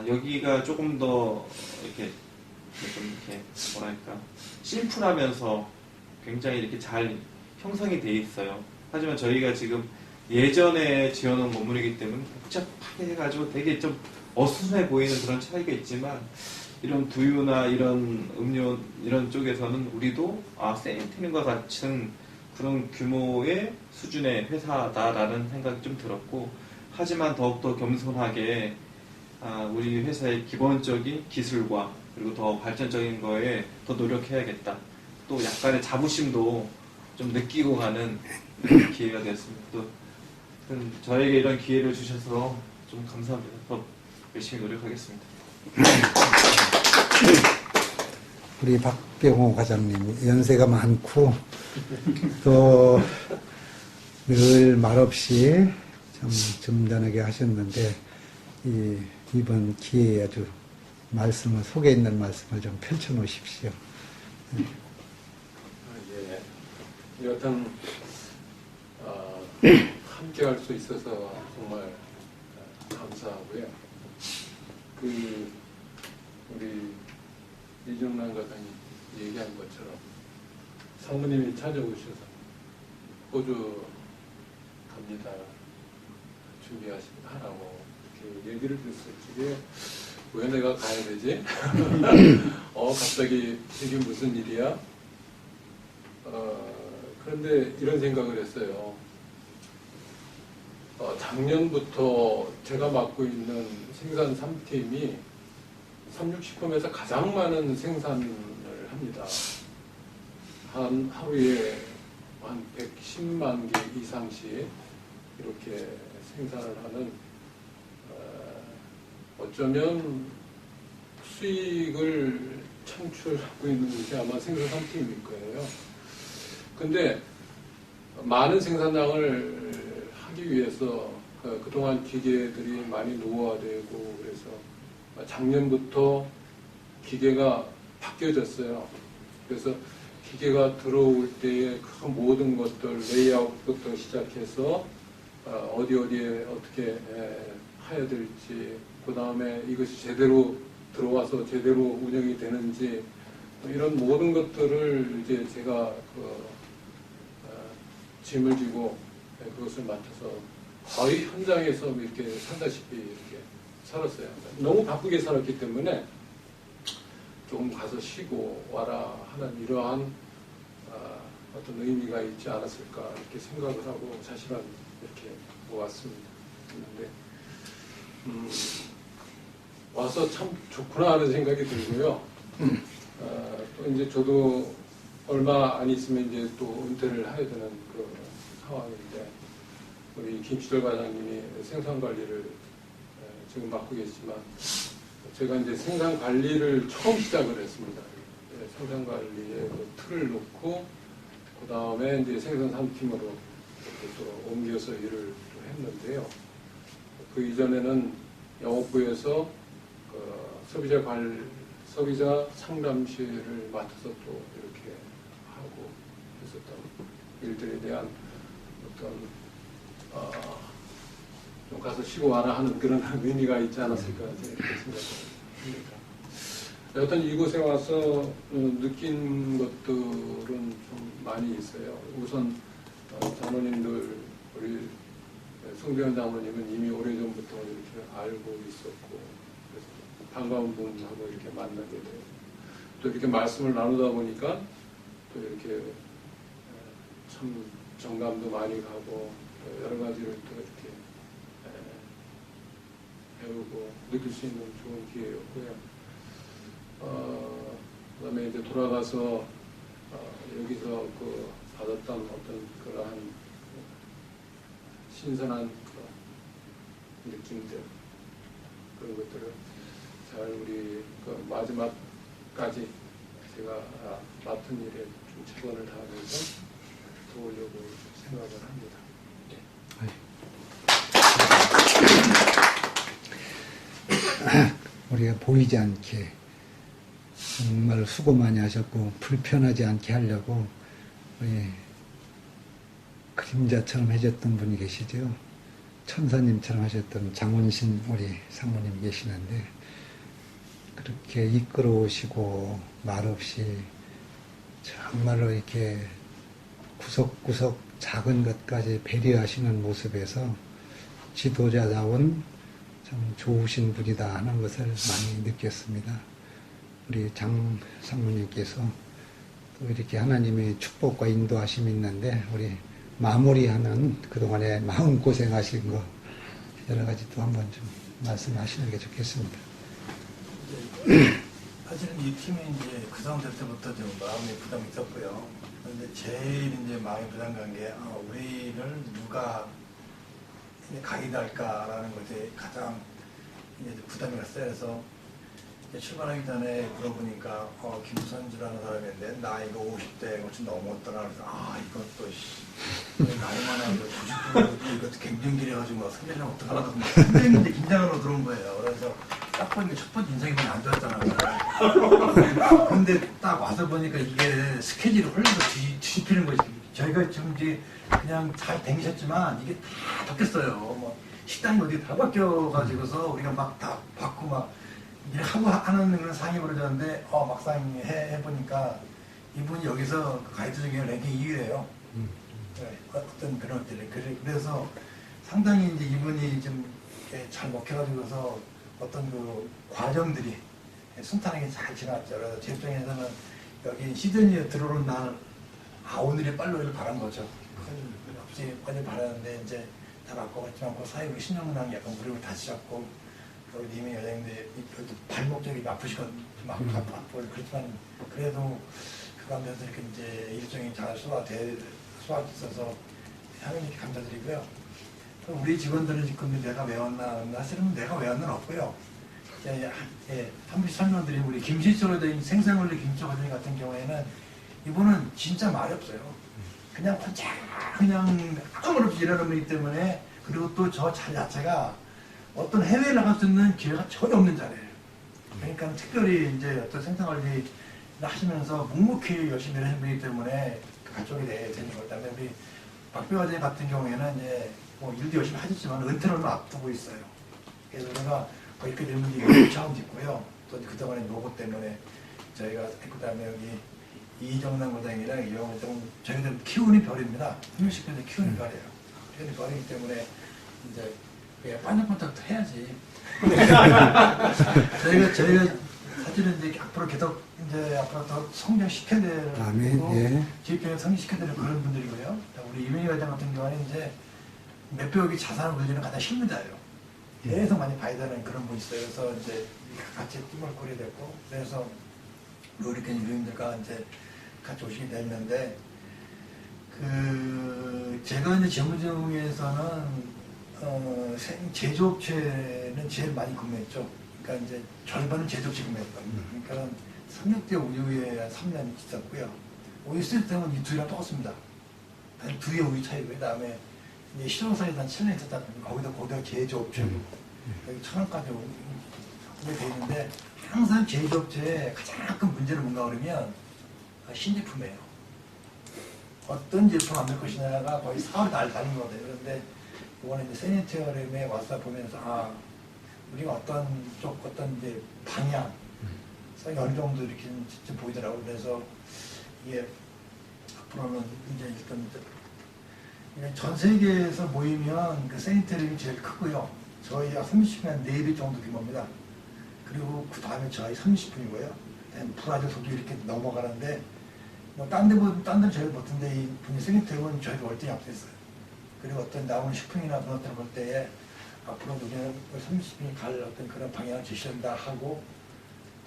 여기가 조금 더 이렇게 뭐랄까 심플하면서 굉장히 이렇게 잘 형성이 돼 있어요. 하지만 저희가 지금 예전에 지어놓은 건물이기 때문에 복잡하게 해가지고 되게 좀 어수선해 보이는 그런 차이가 있지만, 이런 두유나 이런 음료 이런 쪽에서는 우리도 세인트님과 같은 그런 규모의 수준의 회사다라는 생각이 좀 들었고, 하지만 더욱더 겸손하게 우리 회사의 기본적인 기술과 그리고 더 발전적인 거에 더 노력해야겠다. 또 약간의 자부심도 좀 느끼고 가는 기회가 되었습니다. 또 저에게 이런 기회를 주셔서 좀 감사합니다. 더 열심히 노력하겠습니다. 우리 박병호 과장님 연세가 많고 또 늘 말없이 참 점잖게 하셨는데 이번 기회에 아주 속에 있는 말씀을 좀 펼쳐놓으십시오. 예. 여튼 함께 할 수 있어서 정말 감사하고요. 우리 이정남 과장님 얘기한 것처럼 상무님이 찾아오셔서 호주 갑니다, 준비하라고 이렇게 얘기를 들었을 적에 왜 내가 가야 되지? 갑자기 이게 무슨 일이야? 그런데 이런 생각을 했어요. 작년부터 제가 맡고 있는 생산 3팀이 삼육식품에서 가장 많은 생산을 합니다. 하루에 한 110만 개 이상씩 이렇게 생산을 하는, 어쩌면 수익을 창출하고 있는 것이 아마 생산 3팀일 거예요. 근데 많은 생산량을 하기 위해서 그동안 기계들이 많이 노후화되고 그래서 작년부터 기계가 바뀌어졌어요. 그래서 기계가 들어올 때의 그 모든 것들, 레이아웃부터 시작해서 어디에 어떻게 해야 될지, 그 다음에 이것이 제대로 들어와서 제대로 운영이 되는지, 이런 모든 것들을 이제 제가 짐을 지고 그것을 맡아서 거의 현장에서 이렇게 산다시피 이렇게 살았어요. 너무 바쁘게 살았기 때문에 조금 가서 쉬고 와라 하는 이러한 어떤 의미가 있지 않았을까 이렇게 생각을 하고 사실은 이렇게 왔습니다. 근데 와서 참 좋구나 하는 생각이 들고요. 또 이제 저도 얼마 안 있으면 이제 또 은퇴를 해야 되는 그 상황인데 우리 김치돌 과장님이 생산 관리를 지금 맡고 계시지만 제가 이제 생산 관리를 처음 시작을 했습니다. 생산 관리에 그 틀을 놓고 그 다음에 이제 생산 3팀으로 또 옮겨서 일을 또 했는데요. 그 이전에는 영업부에서 그 소비자 상담실을 맡아서 또 이렇게 하고 했었던 일들에 대한 어떤 좀 가서 쉬고 와라 하는 그런 의미가 있지 않았을까 이렇게 생각합니다. 여튼 이곳에 와서 느낀 것들은 좀 많이 있어요. 우선 장로님들 우리 송대현 장로님은 이미 오래전부터 이렇게 알고 있었고 그래서 반가운 분하고 이렇게 만나게 되고 또 이렇게 말씀을 나누다 보니까 또 이렇게 참 정감도 많이 가고 여러 가지를 또 이렇게 배우고 느낄 수 있는 좋은 기회였고요. 그다음에 이제 돌아가서 여기서 그 받았던 어떤 그러한 신선한 그런 느낌들 그런 것들을 잘 우리 그 마지막까지 제가 맡은 일에 좀 최선을 다하면서 도우려고 생각을 합니다. 우리가 보이지 않게 정말 수고 많이 하셨고 불편하지 않게 하려고 우리 그림자처럼 해줬던 분이 계시죠. 천사님처럼 하셨던 장원신 우리 상무님 계시는데 그렇게 이끌어 오시고 말없이 정말로 이렇게 구석구석 작은 것까지 배려하시는 모습에서 지도자다운 참 좋으신 분이다 하는 것을 많이 느꼈습니다. 우리 장 상무님께서 또 이렇게 하나님의 축복과 인도하심이 있는데 우리 마무리하는 그동안에 마음고생하신 거 여러 가지 또 한번 좀 말씀하시는 게 좋겠습니다. 사실은 이 팀이 이제 구성될 때부터 좀 마음의 부담이 있었고요. 그런데 제일 이제 마음이 부담 간 게 우리를 누가 가이드할까라는 것이 가장 이제 부담이 갔어요. 그래서 출발하기 전에 물어보니까 김선주라는 사람인데 나이가 50대 훨씬 넘었더라. 그래서 이것도 나이 많아도 90분 이것도 갱년기래가지고 선배님 어떡하라고 굉장히 이제 긴장으로 들어온 거예요. 그래서 딱 보니까 첫 번째 인상이 많이 안 좋았잖아요. 근데 딱 와서 보니까 이게 스케줄이 홀려서 뒤집히는 거지. 저희가 지금 이제 그냥 잘 댕기셨지만 이게 다 바뀌었어요. 뭐 식당이 어디 다 바뀌어가지고서 우리가 막 다 받고 막 이제 하고 하는 그런 상이 벌어졌는데 막상 해보니까 이분이 여기서 가이드 중에 랭킹 2위예요. 네, 어떤 그런 것들이 그래서 상당히 이제 이분이 좀 잘 먹혀가지고서 어떤 그 과정들이 순탄하게 잘 지났죠. 그래서 제 입장에서는 여기 시드니에 들어오는 날 오늘이 빨리 오기를 바란 거죠. 큰 없이 빨리 바랐는데 이제 다 바꿔갔지만 그 사이에 신영문항이 약간 무릎을 다치셨고 우리 님이 여자인데 발목 쪽이 아프시거든요. 막 아프고 그렇지만 그래도 그 가운데서 이렇게 이제 일정이 잘 소화됐어서 하나님께 감사드리고요. 우리 직원들은 지금 내가 외웠나 사실은 내가 외운 건 없고요. 한 분씩 설명드린 우리 김실소로된 생생원리 김치과장님 같은 경우에는 이분은 진짜 말이 없어요. 그냥 혼자 그냥 아무런 없이 일하는 분이기 때문에 그리고 또 저 잘 자체가 어떤 해외에 나갈 수 있는 기회가 전혀 없는 자리예요. 그러니까 특별히 이제 어떤 생산관리 하시면서 묵묵히 열심히 하시는 분이기 때문에 가족이 되는 것 때문에 우리 박배 과장님 같은 경우에는 이제 뭐 일도 열심히 하셨지만 은퇴를 얼마 앞두고 있어요. 그래서 우리가 뭐 이렇게 되는 분이 처음 있고요. 또 그동안에 노고 때문에 저희가 그다음에 여기 이정남 과장이랑 이영훈 저희들은 키우는 별입니다. 60년대 키우는 별이에요. 키우는 별이기 때문에 이제 예, 반짝반짝도 해야지. 저희가 사실은 이제 앞으로 계속 이제 앞으로 더 성장시켜야 될 아멘. 예. 지역경에 성장시켜야 될 그런 분들이고요. 우리 이민희 과장 같은 경우는 이제 몇백억의 자산을 물리는 가장 실무자예요. 계속 많이 봐야 되는 그런 분이 있어요. 그래서 이제 같이 팀을 꾸리게 됐고, 그래서 이렇게 유인들과 이제 같이 오시게 됐는데, 제가 이제 재무중에서는 제조업체는 제일 많이 근무했죠. 그러니까 이제 절반은 제조업체 근무했거든요. 그러니까 3년대 우유에 3년 있었고요. 우유 쓸 때는 이 두유랑 똑같습니다. 단 두유의 우유 차이고요. 그다음에 이제 실용사에 한 7년 있었다 보니까 거기다 고대 제조업체고 여기 천원까지 오게 돼 있는데 항상 제조업체의 가장 큰 문제는 뭔가 그러면 신제품이에요. 어떤 제품 만들 것이냐가 거의 사업이 달린 거거든요. 그런데 이번에 이제 세니테어름에 와서 보면서 우리가 어떤 이제 방향, 어느 정도 이렇게 좀 보이더라고요. 그래서 이게 앞으로는 이제 일단 전 세계에서 모이면 그 세니테어름이 제일 크고요. 저희 약 30년 4배 정도 규모입니다. 그리고 그 다음에 저희 30분이고요. 브라질, 독일 이렇게 넘어가는데 딴 데는 저희 못한데 이 분이 세니테어름은 저희가 월등히 앞섰어요. 그리고 어떤 나오는 식품이나 그런 것들을 볼 때에 앞으로 우리는 30분이 갈 어떤 그런 방향을 제시한다 하고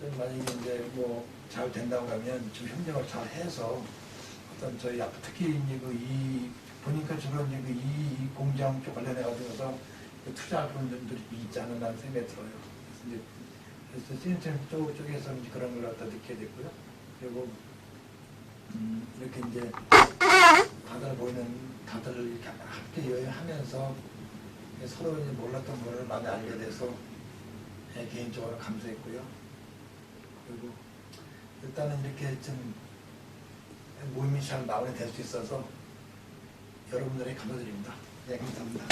또 만약에 이제 뭐 잘 된다고 하면 좀 협력을 잘 해서 어떤 저희 앞으로 특히 이제 보니까 주로 이제 이 공장 쪽 관련해 가지고서 투자할 분들이 있지 않는다는 생각이 들어요. 그래서 시스템 쪽에서 이제 그런 걸 갖다 느끼게 됐고요. 그리고 이렇게 이제 다들 이렇게 함께 여행하면서 서로 이제 몰랐던 분을 많이 알게 돼서 개인적으로 감사했고요. 그리고 일단은 이렇게 좀 모임이 잘 마무리될 수 있어서 여러분들에게 감사드립니다. 네, 감사합니다.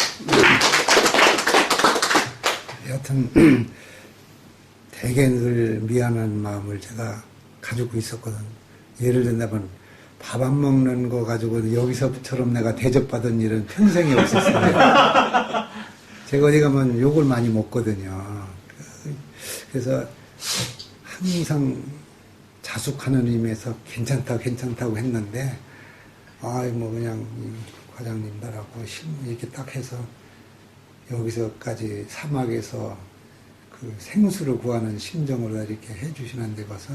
여하튼 되게 늘 미안한 마음을 제가 가지고 있었거든. 예를 들면 밥 안 먹는 거 가지고 여기서처럼 내가 대접받은 일은 평생에 없었어요. 제가 어디 가면 욕을 많이 먹거든요. 그래서 항상 자숙하는 의미에서 괜찮다고 했는데, 그냥 과장님들하고 이렇게 딱 해서 여기서까지 사막에서 그 생수를 구하는 심정으로 이렇게 해주시는 데 가서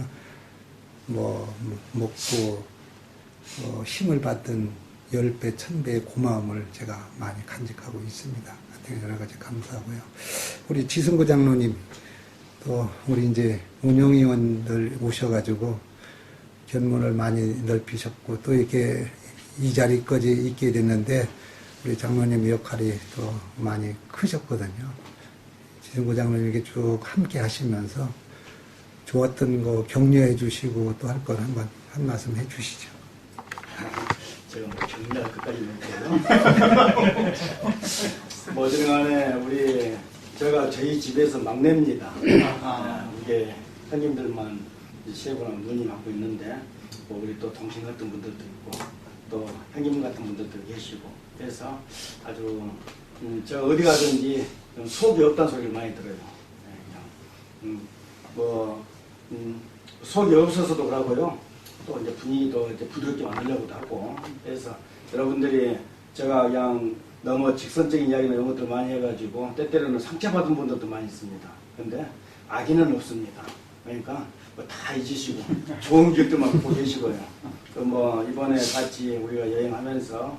먹고 힘을 받던 10배, 1000배의 고마움을 제가 많이 간직하고 있습니다. 여러 가지 감사하고요. 우리 지승구 장로님, 또 우리 이제 운영위원들 오셔가지고 견문을 많이 넓히셨고 또 이렇게 이 자리까지 있게 됐는데 우리 장로님 역할이 또 많이 크셨거든요. 지승구 장로님에게 쭉 함께 하시면서 좋았던 거 격려해 주시고 또 할 건 한 말씀 해 주시죠. 제가 격려할 것까지 못해요. 뭐든 간에 제가 저희 집에서 막내입니다. 이게 형님들만 세 분하고 눈이 맞고 있는데 우리 또 동생 같은 분들도 있고 또 형님 같은 분들도 계시고 그래서 아주 제가 어디 가든지 속이 없다는 소리를 많이 들어요. 속이 없어서도 그러고요. 또 이제 분위기도 이제 부드럽게 만들려고도 하고 그래서 여러분들이 제가 그냥 너무 직선적인 이야기나 이런 것들 많이 해가지고 때때로는 상처받은 분들도 많이 있습니다. 근데 악의는 없습니다. 그러니까 다 잊으시고 좋은 기억들만 갖고 계시고요. 이번에 같이 우리가 여행하면서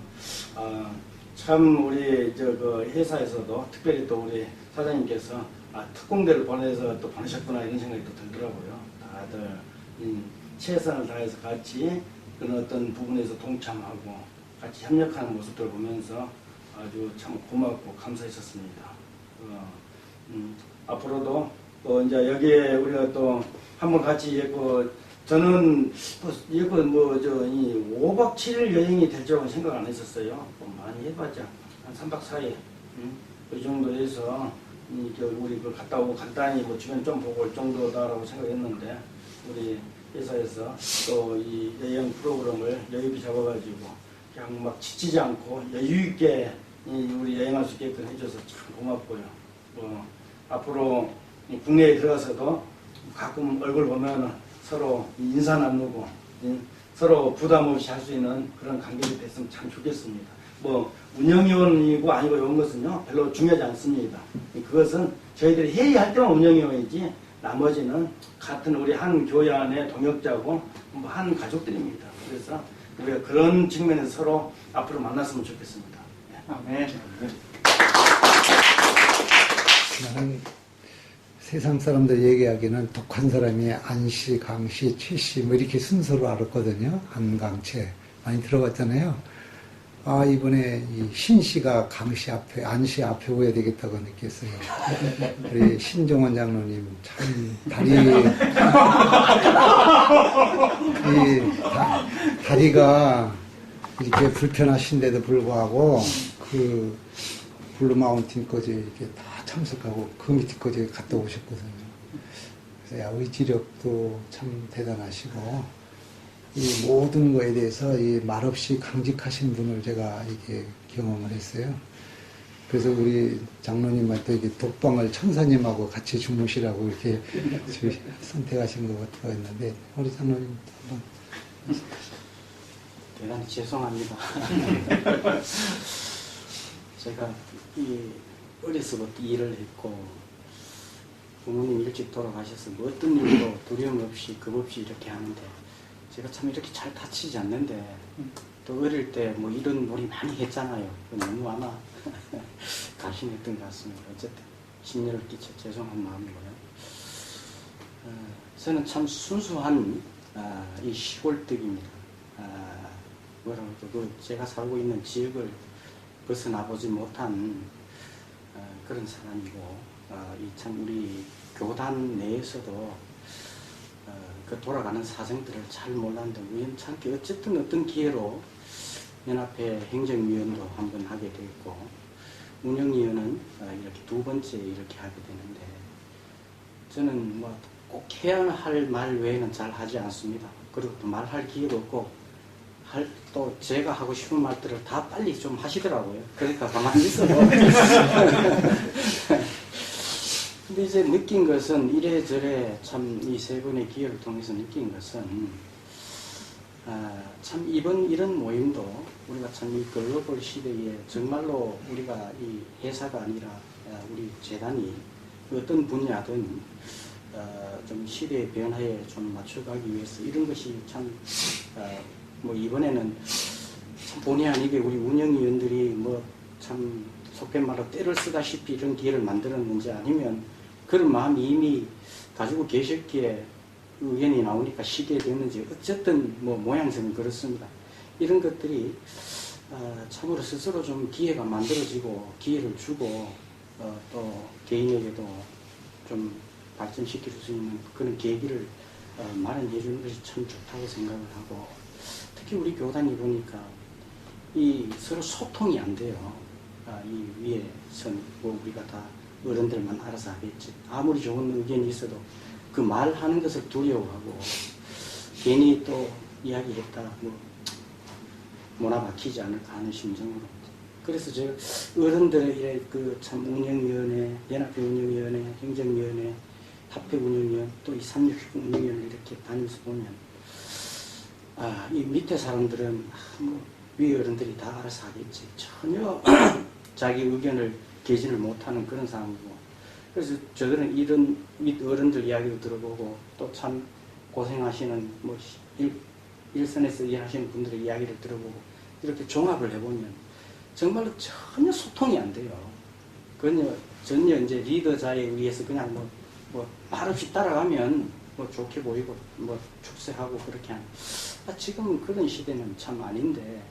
참 우리 그 회사에서도 특별히 또 우리 사장님께서 특공대를 보내서 또 보내셨구나 이런 생각이 또 들더라고요. 다들 최선을 다해서 같이 그런 어떤 부분에서 동참하고 같이 협력하는 모습들을 보면서 아주 참 고맙고 감사했었습니다. 앞으로도 이제 여기에 우리가 또 한번 같이 저는 5박 7일 여행이 될 줄은 생각 안 했었어요. 많이 해봤자 한 3박 4일 그 정도 해서 우리 갔다 오고 간단히 주변 좀 보고 올 정도다라고 생각했는데 우리 회사에서 또 이 여행 프로그램을 여유있게 잡아가지고 그냥 막 지치지 않고 여유있게 우리 여행할 수 있게끔 해줘서 참 고맙고요. 앞으로 국내에 들어가서도 가끔 얼굴 보면 서로 인사 나누고 서로 부담 없이 할 수 있는 그런 관계가 됐으면 참 좋겠습니다. 운영위원이고 아니고 이런 것은요 별로 중요하지 않습니다. 그것은 저희들이 회의할 때만 운영위원이지 나머지는 같은 우리 한 교회 안의 동역자고 한 가족들입니다. 그래서 우리가 그런 측면에서 서로 앞으로 만났으면 좋겠습니다. 아멘. 나는 세상 사람들 얘기하기는 독한 사람이 안씨, 강씨, 최씨 뭐 이렇게 순서로 알았거든요. 안강채 많이 들어봤잖아요. 아 이번에 이 신씨가 강씨 앞에, 안씨 앞에 오야 되겠다고 느꼈어요. 우리 신종원 장로님 참 다리가 이렇게 불편하신데도 불구하고 그 블루마운틴까지 이렇게 다 참석하고 그 밑에까지 갔다 오셨거든요. 그래서 야, 의지력도 참 대단하시고 이 모든 거에 대해서 이 말없이 강직하신 분을 제가 이렇게 경험을 했어요. 그래서 우리 장로님한테 이게 독방을 천사님하고 같이 주무시라고 이렇게 선택하신 것 같았는데 우리 장로님 한번 대단히 죄송합니다. 제가 어려서부터 일을 했고 부모님 일찍 돌아가셔서 뭐 어떤 일도 두려움 없이 겁 없이 이렇게 하는데 제가 참 이렇게 잘 다치지 않는데 또 어릴 때 뭐 이런 놀이 많이 했잖아요. 너무 아마 가심했던 것 같습니다. 어쨌든 심려를 끼쳐 죄송한 마음이고요. 저는 참 순수한 이 시골댁입니다. 제가 살고 있는 지역을 벗어나보지 못한 그런 사람이고 참 우리 교단 내에서도 그 돌아가는 사정들을 잘 몰랐는데 우연찮게 어쨌든 어떤 기회로 연합회 행정위원도 한번 하게 됐고 운영위원은 이렇게 두 번째 이렇게 하게 되는데 저는 뭐 꼭 해야 할 말 외에는 잘 하지 않습니다. 그리고 또 말할 기회도 없고 또 제가 하고 싶은 말들을 다 빨리 좀 하시더라고요. 그러니까 가만히 있어요. 근데 이제 느낀 것은 이래저래 참 이 세 번의 기회를 통해서 느낀 것은 참 이런 모임도 우리가 참 이 글로벌 시대에 정말로 우리가 이 회사가 아니라 우리 재단이 어떤 분야든 좀 시대의 변화에 좀 맞춰가기 위해서 이런 것이 참 뭐 이번에는 참 본의 아니게 우리 운영위원들이 뭐 참 속된 말로 때를 쓰다시피 이런 기회를 만들었는지 아니면 그런 마음이 이미 가지고 계셨기에 의견이 나오니까 시기에 됐는지 어쨌든 뭐 모양새는 그렇습니다. 이런 것들이 참으로 스스로 좀 기회가 만들어지고 기회를 주고 또 개인에게도 좀 발전시킬 수 있는 그런 계기를 마련해 주는 것이 참 좋다고 생각을 하고 특히 우리 교단이 보니까 이 서로 소통이 안 돼요. 이 위에선 뭐 우리가 다 어른들만 알아서 하겠지. 아무리 좋은 의견이 있어도 그 말하는 것을 두려워하고 괜히 또 이야기했다 뭐 몰아박히지 않을까 하는 심정으로. 그래서 제가 어른들의 그 참 운영위원회, 연합회 운영위원회, 행정위원회, 합회 운영위원, 또 이 360 운영위원회 이렇게 다니면서 보면 이 밑에 사람들은 뭐 위에 어른들이 다 알아서 하겠지. 전혀 자기 의견을 개진을 못하는 그런 상황이고 그래서 저들은 이런 밑 어른들 이야기도 들어보고 또 참 고생하시는 뭐 일선에서 일하시는 분들의 이야기를 들어보고 이렇게 종합을 해보면 정말로 전혀 소통이 안 돼요. 전혀 이제 리더자에 의해서 그냥 뭐 말없이 따라가면 뭐 좋게 보이고 뭐 축세하고 그렇게 하는 지금은 그런 시대는 참 아닌데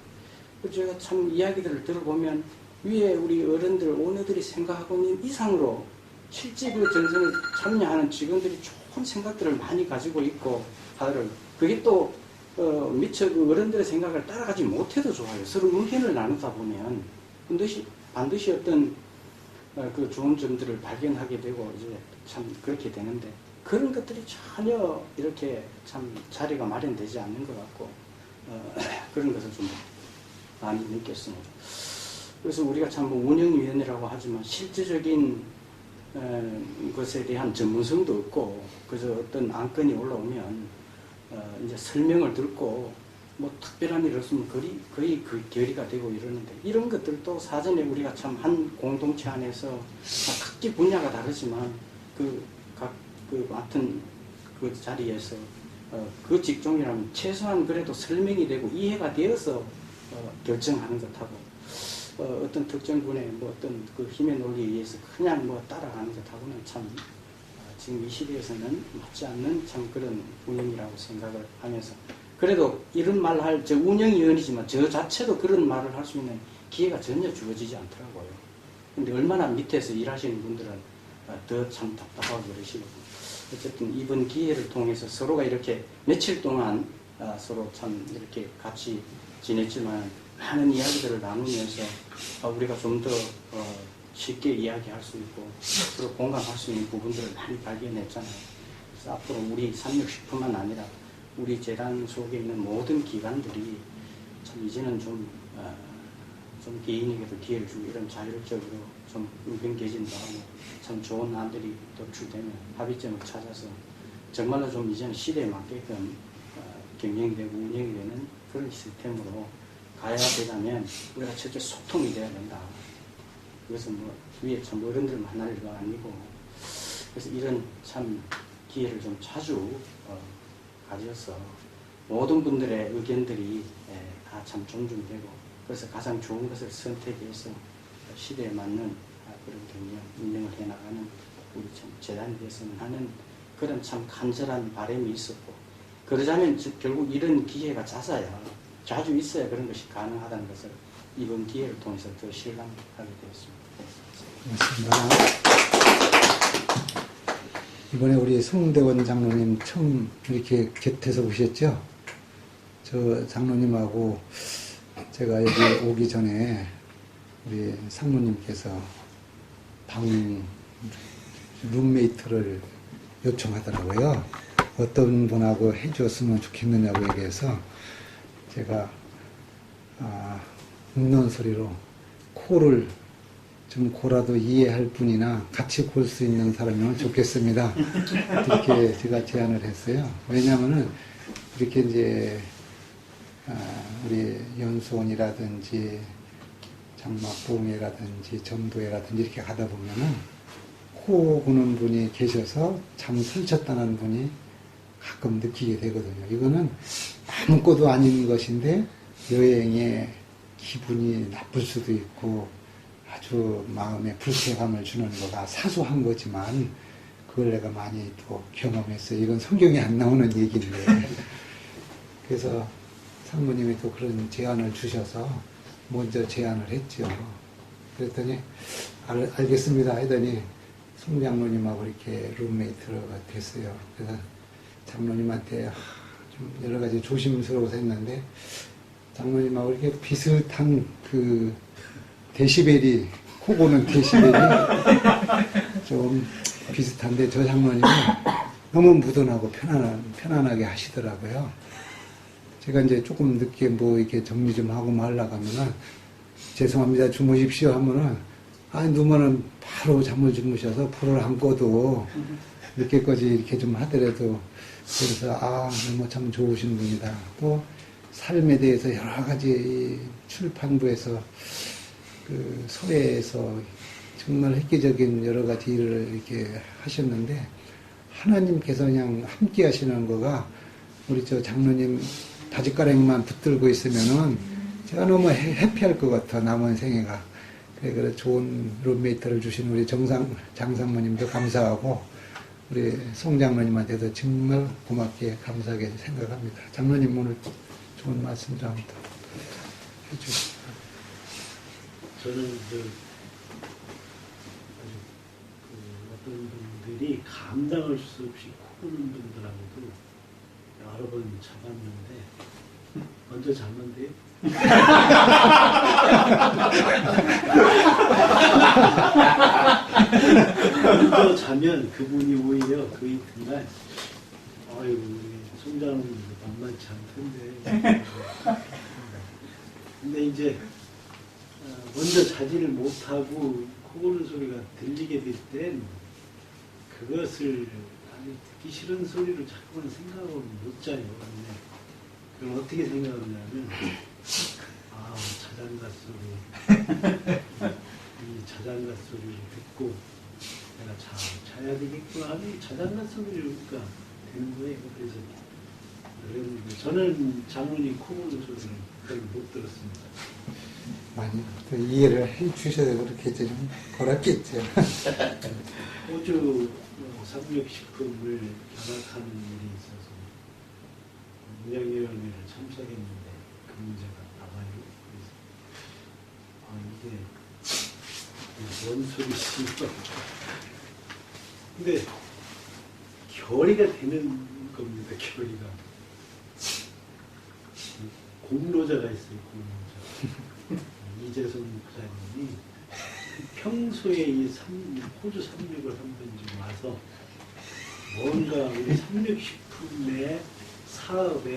제가 참 이야기들을 들어보면 위에 우리 어른들 오너들이 생각하고 있는 이상으로 실제 그 전선에 참여하는 직원들이 좋은 생각들을 많이 가지고 있고 하더라고요. 그게 또 미처 그 어른들의 생각을 따라가지 못해도 좋아요. 서로 의견을 나누다 보면 반드시 어떤 그 좋은 점들을 발견하게 되고 이제 참 그렇게 되는데 그런 것들이 전혀 이렇게 참 자리가 마련되지 않는 것 같고 그런 것을 좀 많이 느꼈습니다. 그래서 우리가 참 뭐 운영위원회라고 하지만 실질적인 것에 대한 전문성도 없고, 그래서 어떤 안건이 올라오면 이제 설명을 듣고 뭐 특별한 일 없으면 거의 그 결의가 되고 이러는데, 이런 것들도 사전에 우리가 참 한 공동체 안에서 각기 분야가 다르지만 각 맡은 그 자리에서 그 직종이라면 최소한 그래도 설명이 되고 이해가 되어서 결정하는 것하고, 어떤 특정 분의 뭐 어떤 그 힘의 논리에 의해서 그냥 뭐 따라가는 것하고는 참 지금 이 시대에서는 맞지 않는 참 그런 운영이라고 생각을 하면서, 그래도 이런 말을 할 저 운영위원이지만 저 자체도 그런 말을 할 수 있는 기회가 전혀 주어지지 않더라고요. 근데 얼마나 밑에서 일하시는 분들은 더 참 답답하고 그러시고, 어쨌든 이번 기회를 통해서 서로가 이렇게 며칠 동안 서로 참 이렇게 같이 지냈지만 많은 이야기들을 나누면서 우리가 좀 더 쉽게 이야기할 수 있고 서로 공감할 수 있는 부분들을 많이 발견했잖아요. 그래서 앞으로 우리 360뿐만 아니라 우리 재단 속에 있는 모든 기관들이 참 이제는 좀 개인에게도 기회를 주고 이런 자율적으로 좀 의견 개진도 하고 참 좋은 안들이 도출되면 합의점을 찾아서 정말로 좀 이제는 시대에 맞게끔 경영이 되고 운영이 되는 그런 시스템으로 가야 되려면 우리가 첫째 소통이 돼야 된다. 그것은 뭐 위에 참 어른들만 할 일도 아니고, 그래서 이런 참 기회를 좀 자주 가져서 모든 분들의 의견들이 다 참 존중되고, 그래서 가장 좋은 것을 선택해서 시대에 맞는 그런 경영, 운영을 해나가는 우리 참 재단에 대해서는 하는 그런 참 간절한 바람이 있었고, 그러자면 결국 이런 기회가 자주 있어야 그런 것이 가능하다는 것을 이번 기회를 통해서 더 실감하게 되었습니다. 고맙습니다. 이번에 우리 송대원 장로님 처음 이렇게 곁에서 오셨죠? 저 장로님하고 제가 여기 오기 전에 우리 상무님께서 방 룸메이트를 요청하더라고요. 어떤 분하고 해줬으면 좋겠느냐고 얘기해서 제가 웃는 소리로 코를 좀 고라도 이해할 분이나 같이 골 수 있는 사람이면 좋겠습니다. 이렇게 제가 제안을 했어요. 왜냐하면은 이렇게 이제 우리 연수원이라든지 장막봉회라든지 전도회라든지 이렇게 가다 보면은 코 고는 분이 계셔서 참 설쳤다는 분이 가끔 느끼게 되거든요. 이거는 아무것도 아닌 것인데 여행에 기분이 나쁠 수도 있고 아주 마음에 불쾌감을 주는 거가 사소한 거지만 그걸 내가 많이 또 경험했어요. 이건 성경에 안 나오는 얘기인데. 그래서 상무님이 또 그런 제안을 주셔서 먼저 제안을 했죠. 그랬더니 알겠습니다 하더니 송 장로님하고 이렇게 룸메이트가 됐어요. 그래서 장로님한테 좀 여러 가지 조심스러워서 했는데 장로님하고 이렇게 비슷한 그 데시벨이, 코 고는 데시벨이 좀 비슷한데 저 장로님은 너무 무던하고 편안하게 하시더라고요. 제가 이제 조금 늦게 뭐 이렇게 정리 좀 하고 뭐 하려고 하면은 죄송합니다 주무십시오 하면은 누면은 바로 잠을 주무셔서 불을 안 꺼도 늦게까지 이렇게 좀 하더라도 그래서 너무 참 좋으신 분이다. 또 삶에 대해서 여러 가지 출판부에서 그 서예에서 정말 획기적인 여러 가지 일을 이렇게 하셨는데 하나님께서 그냥 함께 하시는 거가 우리 저 장로님 바지가랑이만 붙들고 있으면은 제가 너무 해피할 것 같아 남은 생애가. 그래 좋은 룸메이트를 주신 우리 장상모님도 감사하고 우리 송 장로님한테도 정말 고맙게 감사하게 생각합니다. 장로님 오늘 좋은 말씀 좀 해주시죠. 저는 어떤 분들이 감당할 수 없이 코 고는 분들하고도 여러 번 잡았는데 먼저 자면 돼요? 먼저 자면 그분이 오히려 그 이튿날 아이고 우리 송장은 만만치 않던데 근데 이제 먼저 자지를 못하고 코 고는 소리가 들리게 될 땐 그것을 아니 듣기 싫은 소리로 자꾸만 생각하면 못 자요. 근데 그걸 어떻게 생각하냐면 아 자장가 소리 이 자장가 소리를 듣고 내가 자야 되겠구나 하는 자장가 소리가 되는 거예요. 그래서 그랬는데 저는 장모님 코 고는 소리를 거의 못 들었습니다. 많이 또 이해를 해 주셔서 그렇게 좀 그렇겠죠. 호주 삼육식품을 결합하는 일이 있어서 운영위원회를 참석했는데 그 문제가 나와요. 그래서 이게 뭔 소리지? 근데 결의가 되는 겁니다. 결의가 공로자가 있어요. 공로자. 이재성 부사님이 평소에 이 호주 삼육을 한 번 좀 와서 뭔가 우리 삼육식품의 사업에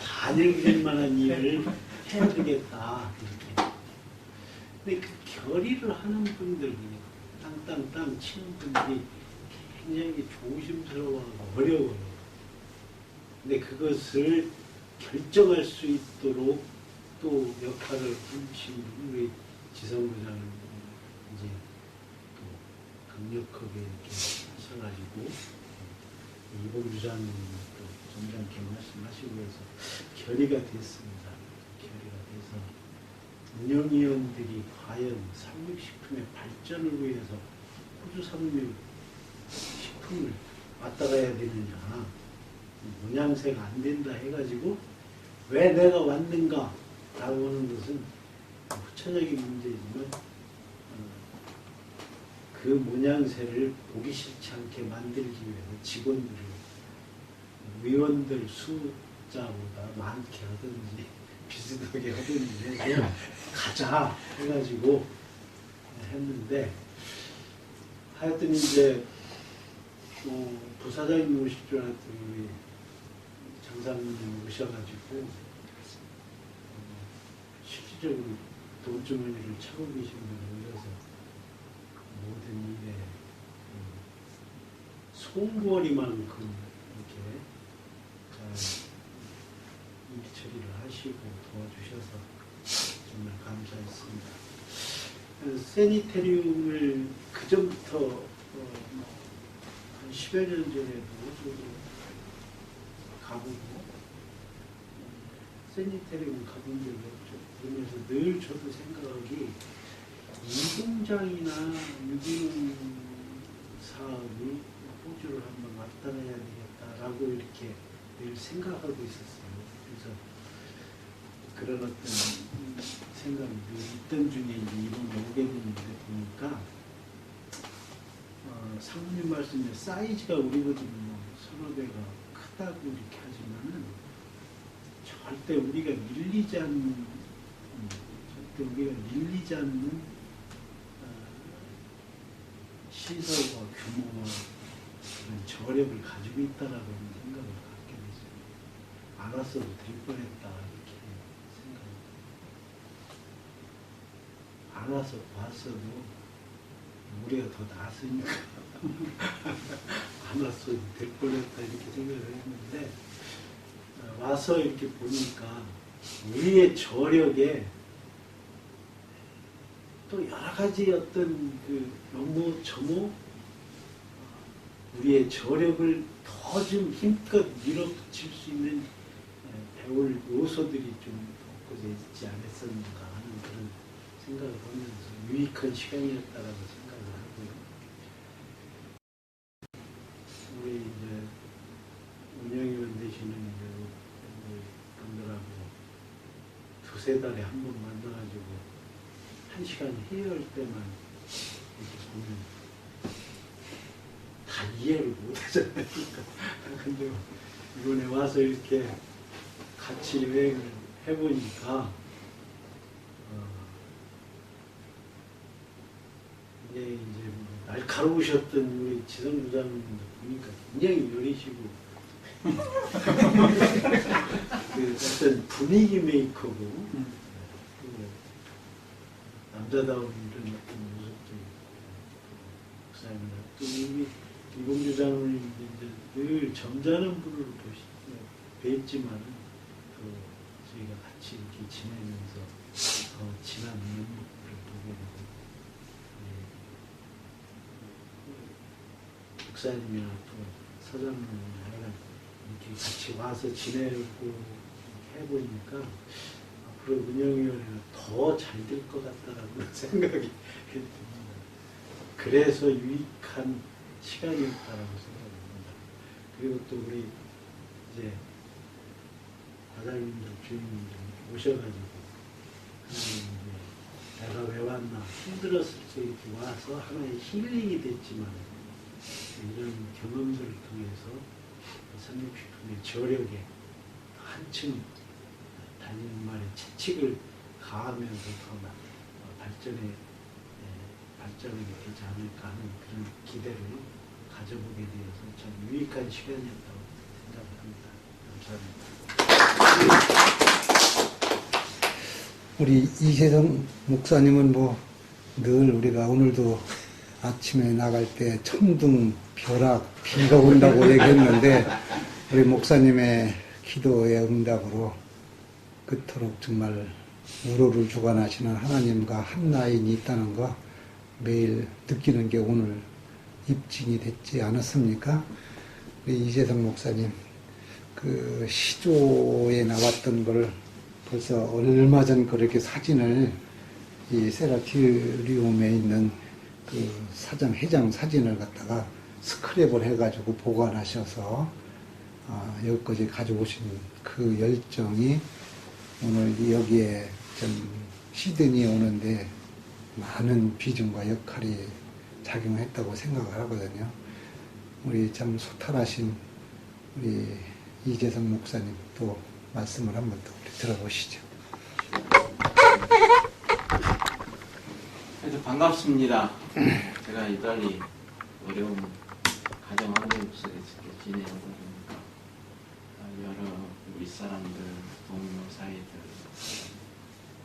반영될 만한 일을 해야 되겠다 이렇게. 근데 그 결의를 하는 분들이 땅땅땅 치는 분들이 굉장히 조심스러워하고 어려워요. 근데 그것을 결정할 수 있도록 또 역할을 해주신 우리 지성부장을 이제 또 강력하게 이렇게 하셔가지고 이봉 부장님도 점잖게 말씀하시고 해서 결의가 됐습니다. 결의가 돼서 운영위원들이 과연 삼육식품의 발전을 위해서 호주 삼육식품을 왔다 가야 되느냐, 문양새가 안 된다 해가지고 왜 내가 왔는가 라고 하는 것은 후천적인 문제지만 그 모양새를 보기 싫지 않게 만들기 위해서 직원들을 위원들 숫자보다 많게 하든지 비슷하게 하든지 해서 가자 해가지고 했는데 하여튼 이제 부사장님 오실 줄 알았더니 장사님 오셔가지고 실질적으로 돈주머니를 차고 계신 분을 올려서 모든 일에 송구어리만큼 이렇게 잘 일 처리를 하시고 도와주셔서 정말 감사했습니다. 세니테리움을 그 전부터 한 10여 년 전에도 가보고 세니테리움 가본 적이 없죠. 그러면서 늘 저도 생각하기 이공장이나 유기농 사업이 호주를 한번 왔다 가야 되겠다라고 이렇게 늘 생각하고 있었어요. 그래서 그런 어떤 생각이 늘 있던 중에 이제 이번에 오게 됐는데 보니까 상무님 말씀에 사이즈가 우리보다 서너 배가 크다고 이렇게 하지만은 절대 우리가 밀리지 않는 시설과 규모와 그런 저력을 가지고 있다라고 생각을 갖게 됐어요. 안 왔어도 될 뻔했다 이렇게 생각합니다. 안 와서 봤어도 우리가 더 나았으니까 안 왔어도 될 뻔했다 이렇게 생각을 했는데 와서 이렇게 보니까 우리의 저력에 또 여러 가지 어떤 그 너무 우리의 저력을 더 좀 힘껏 밀어붙일 수 있는 배울 요소들이 좀 덮어져 있지 않았었는가 하는 그런 생각을 하면서 유익한 시간이었다라고 생각을 하고요. 우리 이제 운영위원 되시는 분들하고 두세 달에 한 번 만나가지고 1시간 회의할 때만 이렇게 보면 다 이해를 못 하잖아요. 근데 이번에 와서 이렇게 같이 여행을 해보니까 이제 날카로우셨던 우리 지성부장님도 보니까 굉장히 여리시고 그 어떤 분위기 메이커고 남자다운 이런 어떤 모습도 목사님이나 또 이미 이봉주장을 이제 늘 점잖은 분으로 뵀지만 또 저희가 같이 이렇게 지내면서 더 진한 면모를 보게 되고 목사님이나 또 사장님이랑 이렇게 같이 와서 지내고 해보니까 앞으로 운영위원회가 더 잘 될 것 같다라는 생각이 듭니다. 그래서 유익한 시간이었다라고 생각합니다. 그리고 또 우리 이제 과장님들, 주임님들 오셔가지고 이제 내가 왜 왔나 힘들었을 때 이렇게 와서 하나의 힐링이 됐지만 이런 경험들을 통해서 삼육식품의 저력에 한층 달리는 말에 채찍을 가하면서 더 발전이 되지 않을까 하는 그런 기대를 가져보게 되어서 참 유익한 시간이었다고 생각합니다. 감사합니다. 우리 이재성 목사님은 뭐 늘 우리가 오늘도 아침에 나갈 때 천둥, 벼락, 비가 온다고 얘기했는데 우리 목사님의 기도의 응답으로 그토록 정말 우로를 주관하시는 하나님과 한라인이 있다는 거 매일 느끼는 게 오늘 입증이 됐지 않았습니까? 우리 이재성 목사님 그 시조에 나왔던 걸 벌써 얼마 전 그렇게 사진을 이 세라티리움에 있는 그 회장 사진을 갖다가 스크랩을 해가지고 보관하셔서 여기까지 가져오신 그 열정이 오늘 여기에 좀 시드니에 오는데 많은 비중과 역할이 작용했다고 생각을 하거든요. 우리 참 소탈하신 우리 이재성 목사님 또 말씀을 한번 더 우리 들어보시죠. 그래서 반갑습니다. 제가 이달이 어려운 가정 환경 속에서 지내오다 보니까 여러 우리 사람들, 동료 사이들,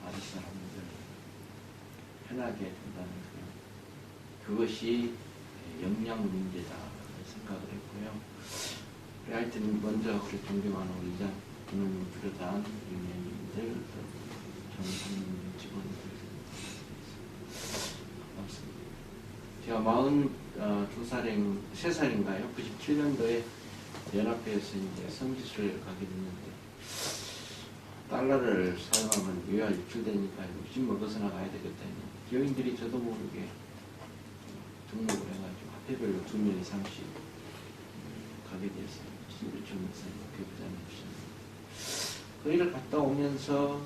아랫 사람들 편하게 된다는 그것이 역량 문제다 생각을 했고요. 하여튼 먼저 우리 존경하는 우리 이장 분을 비롯한 유명인들, 정상 직원들 반갑습니다. 제가 43살인가요? 97년도에 연합회에서 이제 성지수를 가게 됐는데 달러를 사용하면 유효가 유출되니까 욕심 먹어서나 가야 되겠다 했는데 교인들이 저도 모르게 등록을 해가지고 화폐별로 2명 이상씩 가게 돼서 신주철 목사님, 교부장님 오셨는데 그 일을 갔다 오면서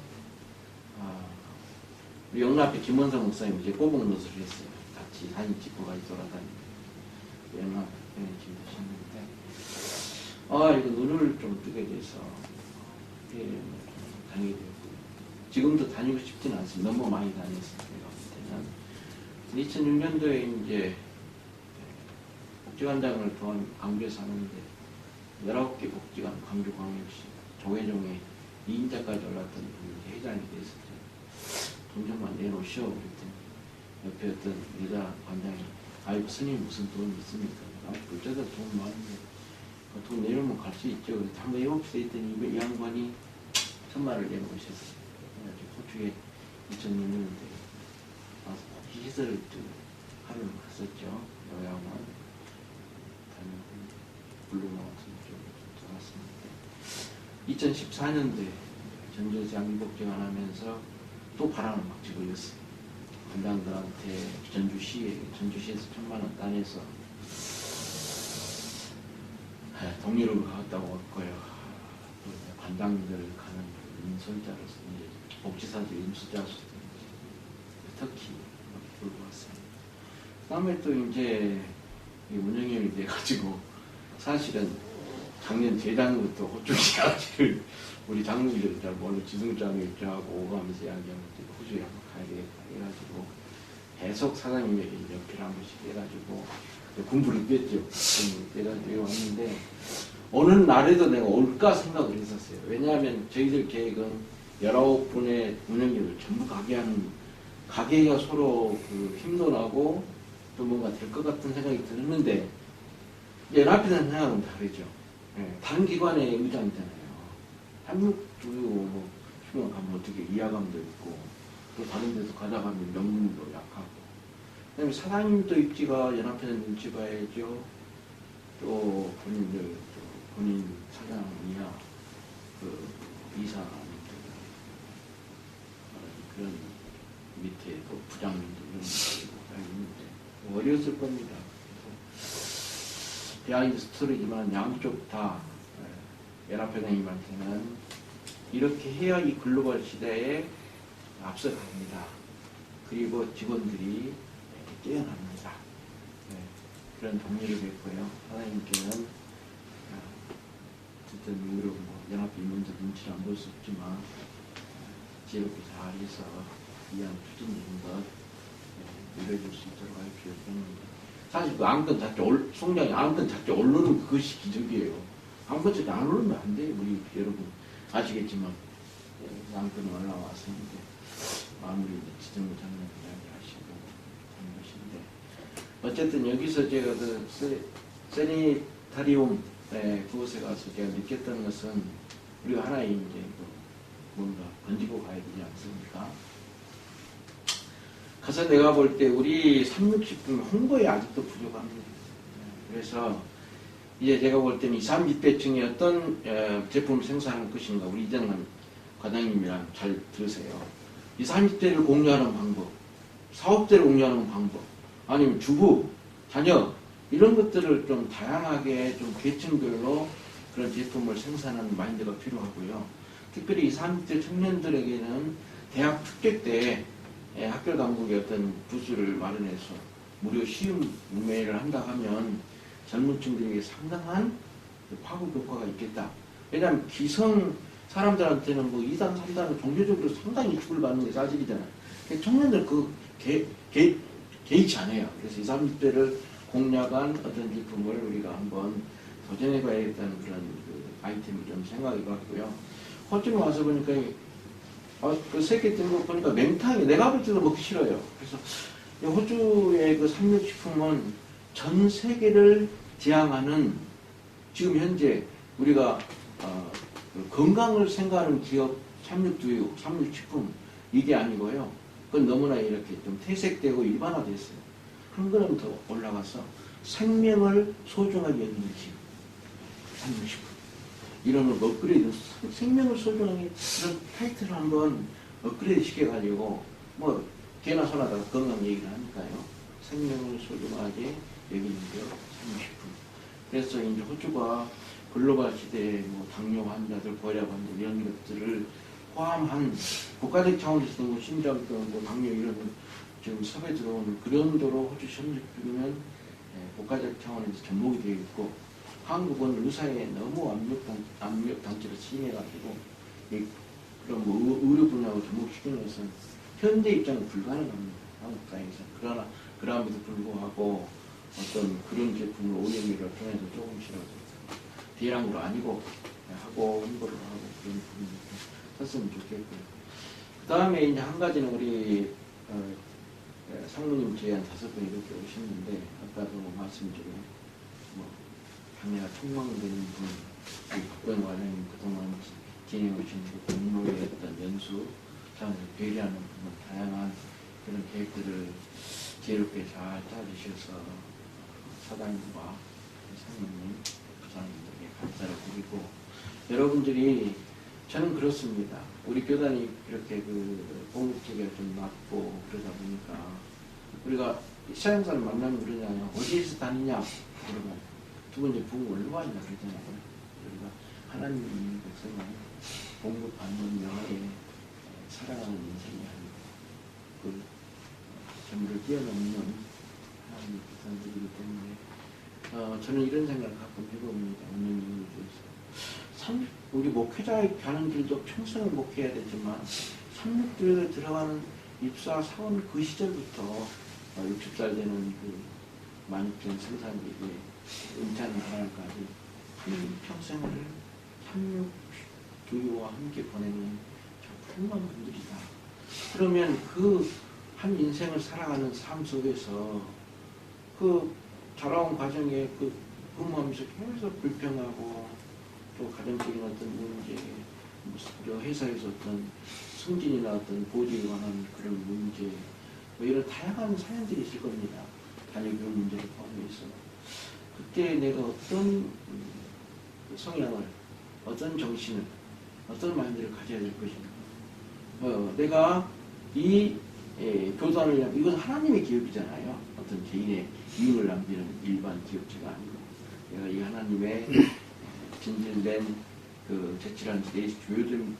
우리 영락회 김원성 목사님 이제 꼬북 노릇을 했어요. 같이 사진 찍고 같이 돌아다니고 영락회 지금 하셨는데 이거 눈을 좀 뜨게 돼서 다니게 되고 지금도 다니고 싶지는 않습니다. 너무 많이 다녔어요. 제가 2006년도에 이제 복지관장을 도한 광주에 사는데 19개 복지관 광주광역시 조계종에 2인자까지 올랐던 분이 회장이 됐었죠. 돈 좀만 내놓으시오 그랬더니 옆에 어떤 여자 관장이 아이고 스님 무슨 돈 있습니까? 어쩌다 돈 많은데 돈 내놓으면 갈 수 있죠. 그래서 한번 해봅시다 했더니 이 양반이 1,000만 원을 내놓으셨어요. 그래가지고 호주에 2006년도에 와서 복지시설을 하루를 갔었죠. 요양원 다니고 블루마운틴 쪽으로 돌았습니다. 2014년도에 전주장미복지관 하면서 또 바람을 막 집어였어요. 관장들한테 전주시에서 1,000만 원 따내서 동의를 갖다고 왔고요. 관장들 가는 인솔자로서 복지사들 인솔자로서 특히 끌고 왔어요. 그 다음에 또 이제 운영위원이 돼가지고 사실은 작년 재작년부터 호주 이야기를 우리 장로님들 잘 모르는 지승장이 입장하고 오가면서 이야기하면 호주에 한번 가야 되겠다 해가지고 계속 사장님 얘기 연필 한 번씩 해가지고 공부를 뺐죠. 그래가지고 왔는데 어느 날에도 내가 올까 생각을 했었어요. 왜냐하면 저희들 계획은 19분의 운영진을 전부 가게 하는 가게가 서로 그 힘도 나고 또 뭔가 될 것 같은 생각이 들었는데 연합회는 생각은 다르죠. 예, 다른 기관의 의장이잖아요. 한육두유 뭐 휴면 가면 어떻게 이하감도 있고 또 다른 데서 가다 가면 명분도 약하고 그다음에 사장님도 입지가 연합회는 눈치 봐야죠. 또 본인 사장이야 그 이사님들 그런 밑에 또 부장님도 이런 분들이 있는데 어려웠을 겁니다. 비하인드 스토리지만 양쪽 다 연합회장님한테는 이렇게 해야 이 글로벌 시대에 앞서갑니다. 그리고 직원들이 뛰어납니다. 네, 그런 동료를 뵙고요. 하나님께는 어쨌든 우리 뭐 연합회 임원들 눈치를 안 볼 수 없지만 지혜롭게 잘해서 이한 추진되는 것 이뤄질 수 있도록 할 필요가 있습니다. 사실 그 안건 자체 송장이 안건 자체 오르는 그것이 기적이에요. 안건 자체 안 오르면 안 돼요. 우리 여러분 아시겠지만 안건이 올라왔었는데 마무리 지정부 장관 이야기하시고 하는 것인데 어쨌든 여기서 제가 그 세니타리움 그곳에 가서 제가 느꼈던 것은 우리가 하나의 이제 뭔가 건지고 가야 되지 않습니까? 가서 내가 볼 때 우리 360분 홍보에 아직도 부족합니다. 그래서 이제 제가 볼 때는 20, 30대층이 어떤 제품을 생산할 것인가 우리 이정만 과장님이랑 잘 들으세요. 20, 30대를 공유하는 방법, 사업대를 공유하는 방법, 아니면 주부, 자녀 이런 것들을 좀 다양하게 좀 계층별로 그런 제품을 생산하는 마인드가 필요하고요. 특별히 20, 30대 청년들에게는 대학 축제 때 학교 당국의 어떤 부스를 마련해서 무료 시음 구매를 한다 하면 젊은 층들에게 상당한 파급 효과가 있겠다. 왜냐하면 기성 사람들한테는 뭐 2단, 3단은 종교적으로 상당히 이축을 받는 게 사실이잖아요. 청년들 개의치 않아요. 그래서 20, 30대를 공략한 어떤 제품을 우리가 한번 도전해봐야겠다는 그런 그 아이템을 좀 생각해봤고요. 호주에 와서 보니까 그 세계 뜬 거 보니까 맹탕이 내가 볼 때도 먹기 싫어요. 그래서 호주의 그 삼육식품은 전 세계를 지향하는 지금 현재 우리가 그 건강을 생각하는 기업 삼육두유, 삼육식품 이게 아니고요. 그건 너무나 이렇게 좀 퇴색되고 일반화됐어요. 그런 거는 더 올라가서 생명을 소중하게 여기는 기업 삼육식품. 이런 걸 업그레이드, 생명을 소중하게 그런 타이틀을 한번 업그레이드 시켜가지고, 뭐, 개나 소나다 건강 얘기를 하니까요. 생명을 소중하게 여기는 게 삼육식품. 그래서 이제 호주가 글로벌 시대에 뭐 당뇨 환자들, 고혈압 환자들 이런 것들을 포함한 국가적 차원에서도 뭐 심장병, 뭐 당뇨 이런 지금 섭외 들어오는 그런 도로 호주 협력주는 국가적 차원에서 접목이 되어 있고, 한국은 의사에 너무 압력 단체를 심해가지고 그런 뭐 의료 분야로 접목시키는 것은 현대 입장은 불가능합니다. 한국 사회에서. 그러나 그럼에도 불구하고 어떤 그런 제품을 OEM을 통해서 조금씩이라도 대량으로 아니고 하고 홍보를 하고 그런 부분이 섰으면 좋겠고요. 그 다음에 이제 한 가지는 우리 상무님 제한 5분 이렇게 오셨는데 아까도 말씀드린 뭐 장래가 촉망되는 분, 우리 박병 과장님 그동안 진행하신 그 공로의 어떤 연수, 차원에서 배려하는 부분, 다양한 그런 계획들을 지혜롭게 잘 짜주셔서 사장님과 상무님, 부장님들에게 감사를 드리고, 여러분들이 저는 그렇습니다. 우리 교단이 이렇게 그 공급체계가 좀 낮고 그러다 보니까 우리가 시장사를 만나면 그러잖아요. 어디에서 다니냐? 그러면 두 번째 부흥 어디로 왔냐 그러잖아요. 우리가 하나님 있는 백성은 공급받는 명예에 살아가는 인생이 아니고 그 재물을 뛰어넘는 하나님의 백성들이기 때문에 저는 이런 생각을 가끔 해봅니다. 운영인을 위해서. 우리 목회자의 가는 길도 평생을 목회해야 되지만 36교회에 들어가는 입사 사원 그 시절부터 60살 되는 그 만육전 생산직에 은퇴하는 그날까지 평생을 36교회와 함께 보내는 저 훌륭한 분들이다. 그러면 그 한 인생을 살아가는 삶 속에서 그 자라온 과정에 그 근무하면서 계속 불평하고 또 가정적인 어떤 문제, 무슨 회사에서 어떤 승진이나 어떤 보직에 관한 그런 문제, 뭐 이런 다양한 사연들이 있을 겁니다. 자녀교육 문제를 포함해서. 그때 내가 어떤 성향을, 어떤 정신을, 어떤 마인드를 가져야 될 것인가. 내가 이 교단을 위한, 이건 하나님의 기업이잖아요. 어떤 개인의 이윤을 남기는 일반 기업체가 아니고, 내가 이 하나님의 진실된 그 제칠한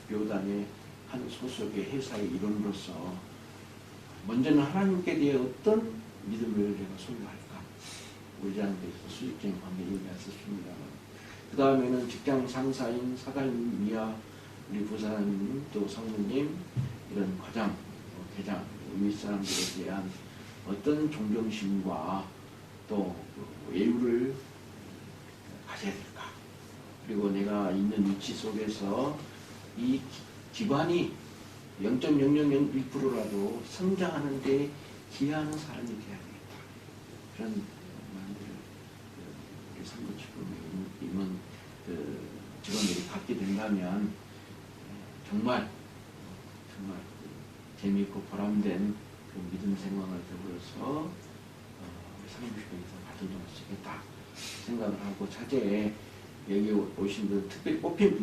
교단의 한 소속의 회사의 일원으로서 먼저는 하나님께 대해 어떤 믿음을 내가 소유할까? 의지하는 데 있어서 수직적인 관계를 얘기했었습니다. 그 다음에는 직장 상사인 사장님이야 우리 부사님 또 성모님 이런 과장, 계장, 윗사람들에 대한 어떤 존경심과 또 예우를 가져야 될까? 그리고 내가 있는 위치 속에서 이 기반이 0.0001%라도 성장하는 데 기여하는 사람이 되어야 되겠다. 그런 마음들을 우리 상부치범에 있는 그 직원들이 갖게 된다면 정말 재미있고 보람된 그 믿음 생활을 더불어서 상부치범에서 발전할 수 있겠다 생각을 하고 차제에 여기 오신 분, 특별히 뽑힌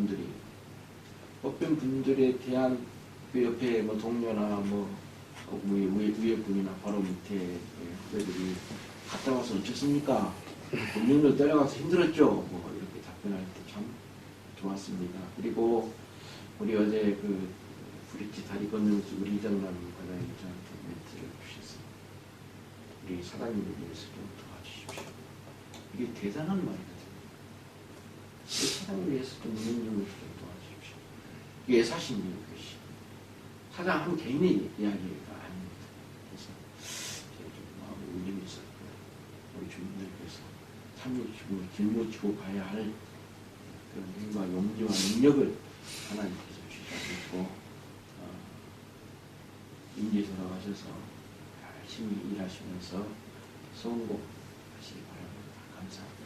분들에 대한 그 옆에 뭐 동료나 뭐 위에 분이나 바로 밑에 후배들이 갔다 와서 어쩌습니까? 본인들 따라가서 힘들었죠? 뭐 이렇게 답변할 때 참 좋았습니다. 그리고 우리 어제 그 브릿지 다리 건너면서 우리 이정남 과장님 저한테 멘트를 주셨어요. 우리 사장님을 위해서 좀 도와주십시오. 이게 대단한 말이거든요. 우리 사장님을 위해서 좀 운영력을 좀 도와주십시오. 이게 사실입니다. 그것이. 사장 한 개인의 이야기가 아닙니다. 그래서 제가 좀 마음에 울림이 있었고요. 우리 주민들께서 참여주고 짊어지고 가야 할 그런 힘과 용기와 능력을 하나님께서 주셔가지고 임기 돌아가셔서 열심히 일하시면서 성공하시기 바랍니다. 감사합니다.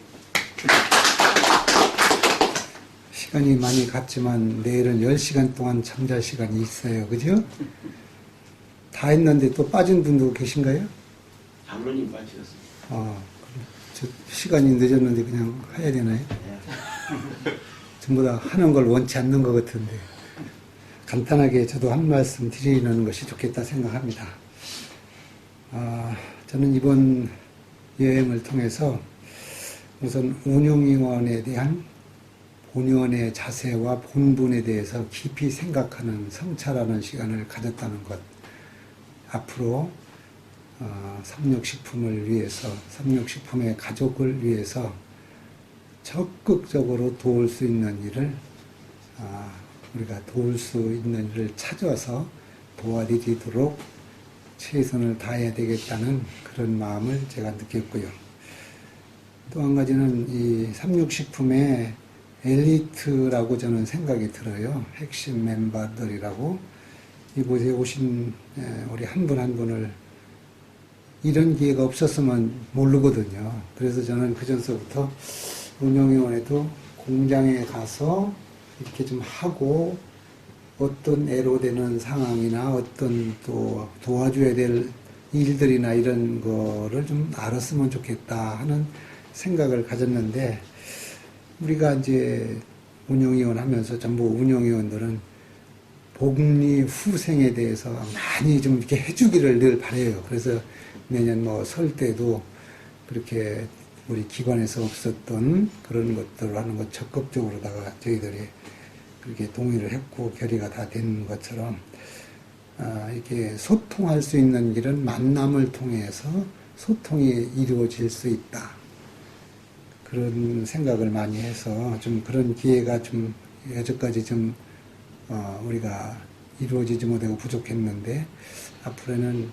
시간이 많이 갔지만 내일은 10시간 동안 잠잘 시간이 있어요. 그죠? 다 했는데 또 빠진 분도 계신가요? 장로님 빠지셨습니다. 저 시간이 늦었는데 그냥 해야 되나요? 네. 전부 다 하는 걸 원치 않는 것 같은데 간단하게 저도 한 말씀 드리는 것이 좋겠다 생각합니다. 저는 이번 여행을 통해서 우선 운영위원에 대한 본연의 자세와 본분에 대해서 깊이 생각하는 성찰하는 시간을 가졌다는 것, 앞으로 삼육식품을 위해서, 삼육식품의 가족을 위해서 적극적으로 도울 수 있는 일을 우리가 도울 수 있는 일을 찾아서 도와드리도록 최선을 다해야 되겠다는 그런 마음을 제가 느꼈고요. 또 한 가지는 이 삼육식품의 엘리트라고 저는 생각이 들어요. 핵심 멤버들이라고. 이곳에 오신 우리 한 분 한 분을 이런 기회가 없었으면 모르거든요. 그래서 저는 그전서부터 운영위원회도 공장에 가서 이렇게 좀 하고 어떤 애로되는 상황이나 어떤 또 도와줘야 될 일들이나 이런 거를 좀 알았으면 좋겠다 하는 생각을 가졌는데, 우리가 이제 운영위원 하면서 전부 운영위원들은 복리 후생에 대해서 많이 좀 이렇게 해주기를 늘 바라요. 그래서 매년 뭐 설 때도 그렇게 우리 기관에서 없었던 그런 것들을 하는 것 적극적으로다가 저희들이 그렇게 동의를 했고 결의가 다 된 것처럼 이렇게 소통할 수 있는 길은 만남을 통해서 소통이 이루어질 수 있다. 그런 생각을 많이 해서 좀 그런 기회가 좀 여태까지 좀 우리가 이루어지지 못하고 부족했는데, 앞으로는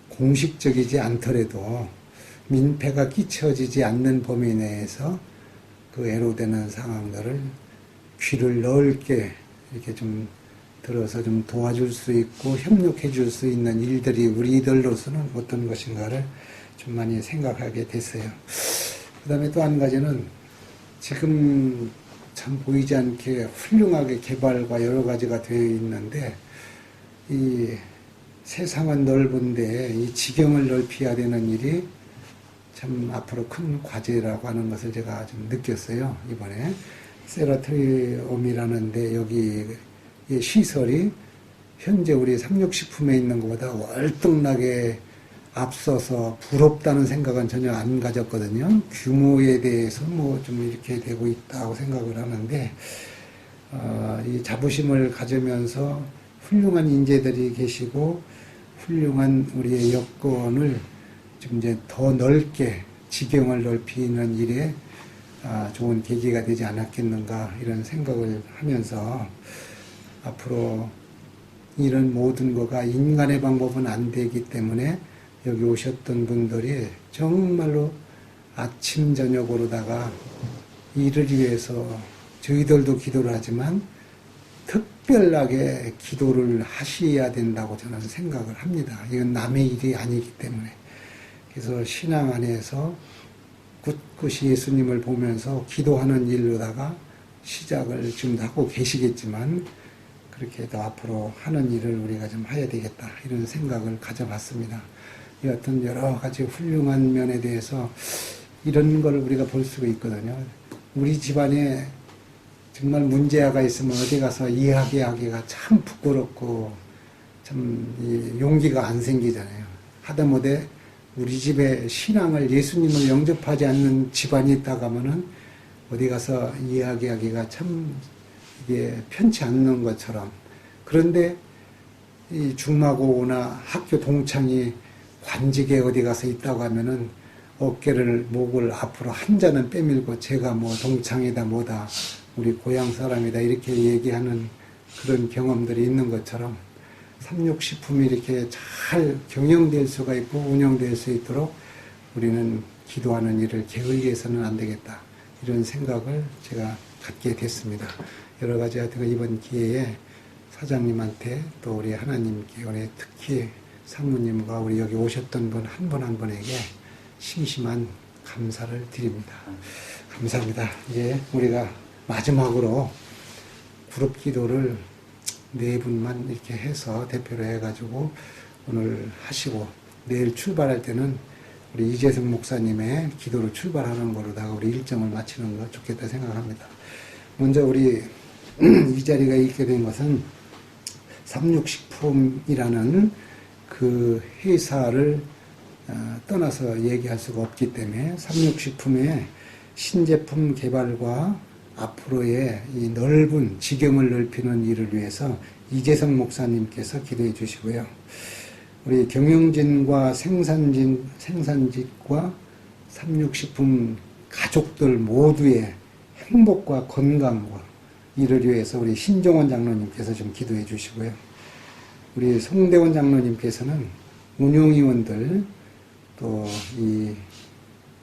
공식적이지 않더라도 민폐가 끼쳐지지 않는 범위 내에서 그 애로되는 상황들을 귀를 넓게 이렇게 좀 들어서 좀 도와줄 수 있고 협력해 줄 수 있는 일들이 우리들로서는 어떤 것인가를 좀 많이 생각하게 됐어요. 그 다음에 또 한 가지는 지금 참 보이지 않게 훌륭하게 개발과 여러 가지가 되어 있는데 이 세상은 넓은데 이 지경을 넓혀야 되는 일이 참 앞으로 큰 과제라고 하는 것을 제가 좀 느꼈어요. 이번에 세라토리움이라는데 여기 이 시설이 현재 우리 삼육식품에 있는 것보다 월등하게 앞서서 부럽다는 생각은 전혀 안 가졌거든요. 규모에 대해서 뭐 좀 이렇게 되고 있다고 생각을 하는데 이 자부심을 가지면서 훌륭한 인재들이 계시고 훌륭한 우리의 여건을 좀 이제 더 넓게 지경을 넓히는 일에 좋은 계기가 되지 않았겠는가 이런 생각을 하면서 앞으로 이런 모든 거가 인간의 방법은 안 되기 때문에 여기 오셨던 분들이 정말로 아침 저녁으로다가 이를 위해서 저희들도 기도를 하지만 특별하게 기도를 하셔야 된다고 저는 생각을 합니다. 이건 남의 일이 아니기 때문에. 그래서 신앙 안에서 꿋꿋이 예수님을 보면서 기도하는 일로다가 시작을 지금도 하고 계시겠지만 그렇게 더 앞으로 하는 일을 우리가 좀 해야 되겠다 이런 생각을 가져봤습니다. 이 어떤 여러 가지 훌륭한 면에 대해서 이런 걸 우리가 볼 수가 있거든요. 우리 집안에 정말 문제가 있으면 어디 가서 이야기하기가 참 부끄럽고 참 용기가 안 생기잖아요. 하다못해 우리 집에 신앙을 예수님을 영접하지 않는 집안이 있다고 하면은 어디 가서 이야기하기가 참 이게 편치 않는 것처럼. 그런데 이 중마고나 학교 동창이 관직에 어디 가서 있다고 하면은 어깨를 목을 앞으로 한 잔은 빼밀고 제가 뭐 동창이다 뭐다 우리 고향 사람이다 이렇게 얘기하는 그런 경험들이 있는 것처럼 삼육식품이 이렇게 잘 경영될 수가 있고 운영될 수 있도록 우리는 기도하는 일을 게을리해서는 안 되겠다 이런 생각을 제가 갖게 됐습니다. 여러 가지 하여튼 이번 기회에 사장님한테 또 우리 하나님께 우리 특히 사모님과 우리 여기 오셨던 분 한 분 한 분에게 심심한 감사를 드립니다. 감사합니다. 이제 우리가 마지막으로 그룹 기도를 4분만 이렇게 해서 대표로 해가지고 오늘 하시고 내일 출발할 때는 우리 이재성 목사님의 기도로 출발하는 거로다가 우리 일정을 마치는 거 좋겠다 생각합니다. 먼저 우리 이 자리가 있게 된 것은 삼육식품이라는 그 회사를 떠나서 얘기할 수가 없기 때문에 삼육식품의 신제품 개발과 앞으로의 이 넓은 지경을 넓히는 일을 위해서 이재성 목사님께서 기도해 주시고요. 우리 경영진과 생산직과 삼육식품 가족들 모두의 행복과 건강과 이를 위해서 우리 신종원 장로님께서 좀 기도해 주시고요. 우리 송대원 장로님께서는 운영위원들 또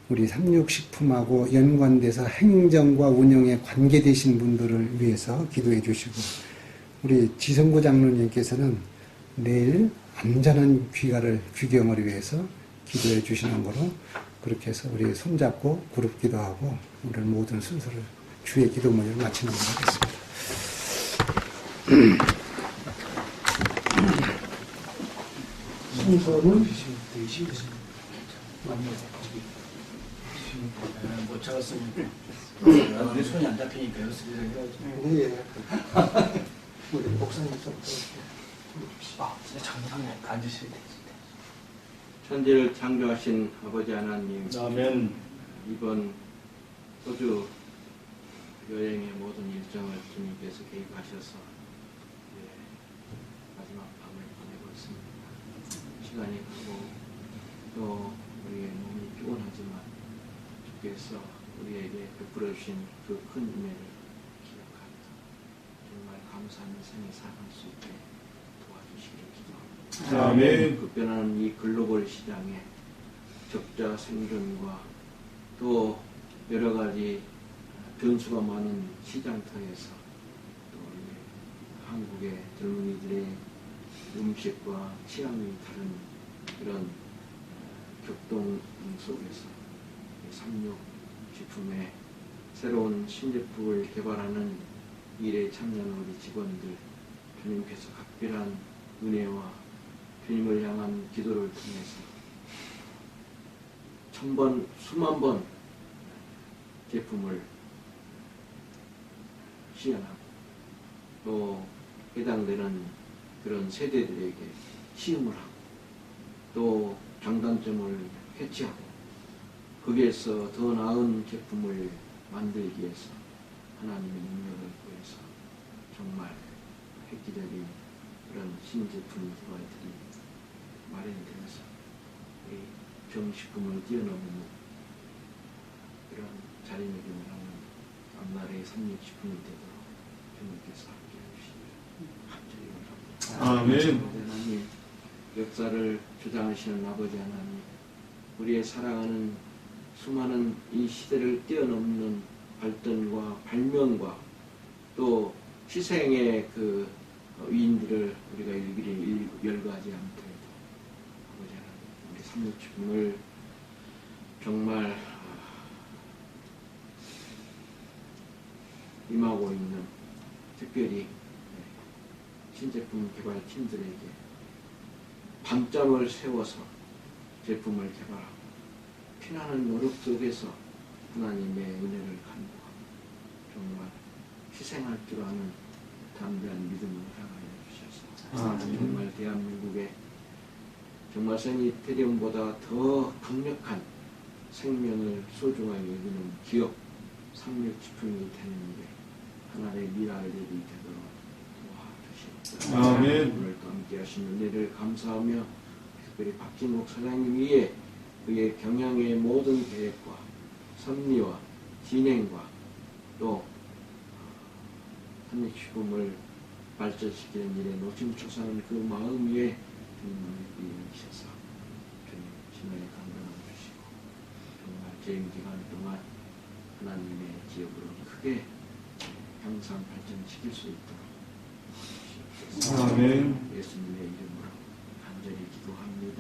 우리 삼육식품하고 연관돼서 행정과 운영에 관계되신 분들을 위해서 기도해 주시고 우리 지성구 장로님께서는 내일 안전한 귀경을 위해서 기도해 주시는 거로 그렇게 해서 우리 손잡고 그룹 기도하고 오늘 모든 순서를 주의 기도문을 마치는 걸로 하겠습니다. 순서는 못 찾았으니까 내 손이 안 잡히니까 연습을 해가지고 예. 우리 목사님부터 정상에 앉으셔야 돼. 천지를 창조하신 아버지 하나님, 아멘. 이번 호주 여행의 모든 일정을 주님께서 개입하셔서 마지막 밤을 보내고 있습니다. 시간이 가고 또 우리의 몸이 피곤하지만 주께서 우리에게 베풀어 주신 그 큰 은혜를 기억합니다. 정말 감사하는 생을 살아갈 수 있게 도와주시기를 기도합니다. 아멘. 급변하는 이 글로벌 시장에 적자 생존과 또 여러 가지 변수가 많은 시장터에서 또 한국의 젊은이들의 음식과 취향이 다른 그런 격동 속에서 삼육식품의 새로운 신제품을 개발하는 일에 참여하는 우리 직원들, 주님께서 각별한 은혜와 주님을 향한 기도를 통해서 1000번, 수만 번 제품을 시연하고 또 해당되는 그런 세대들에게 시음을 하고 또 장단점을 해치하고 거기에서 더 나은 제품을 만들기 위해서 하나님의 능력을 구해서 정말 획기적인 그런 신제품 개발들이 마련되어서 우리 정식품을 뛰어넘는 그런 자리매김을 하는 앞날의 삼육식품이 되도록 주님께서 함께해 주시기를 간절히 바랍니다. 아멘. 하나님, 역사를 주장하시는 아버지 하나님, 우리의 사랑하는 수많은 이 시대를 뛰어넘는 발전과 발명과 또 희생의 그 위인들을 우리가 일일이 열거하지 않더라도 아버지 하나님, 우리 삼육식품을 정말 임하고 있는 특별히 신제품 개발 팀들에게 밤잠을 세워서 제품을 개발하고 피나는 노력 속에서 하나님의 은혜를 간구하고 정말 희생할 줄 아는 담대한 믿음을 허락하여 주셔서 정말 대한민국에 정말 세니테리움보다 더 강력한 생명을 소중하게 여기는 기업 삼육식품이 되는 일에 하나님의 미랄들이 되도록 도와주시옵소서. 아멘. 오늘 또 함께 하신 은혜를 감사하며 특별히 박진국 사장님 위에 그의 경영의 모든 계획과 섭리와 진행과 또 삼육식품을 발전시키는 일에 노심초사하는 그 마음 위에 주님을 이으셔서 주님 신뢰의 감동을 주시고 정말 재임 기간 동안 하나님의 지역으로 크게 향상 발전시킬 수 있도록 주시옵소서. 아멘. 예수님의 이름으로 간절히 기도합니다.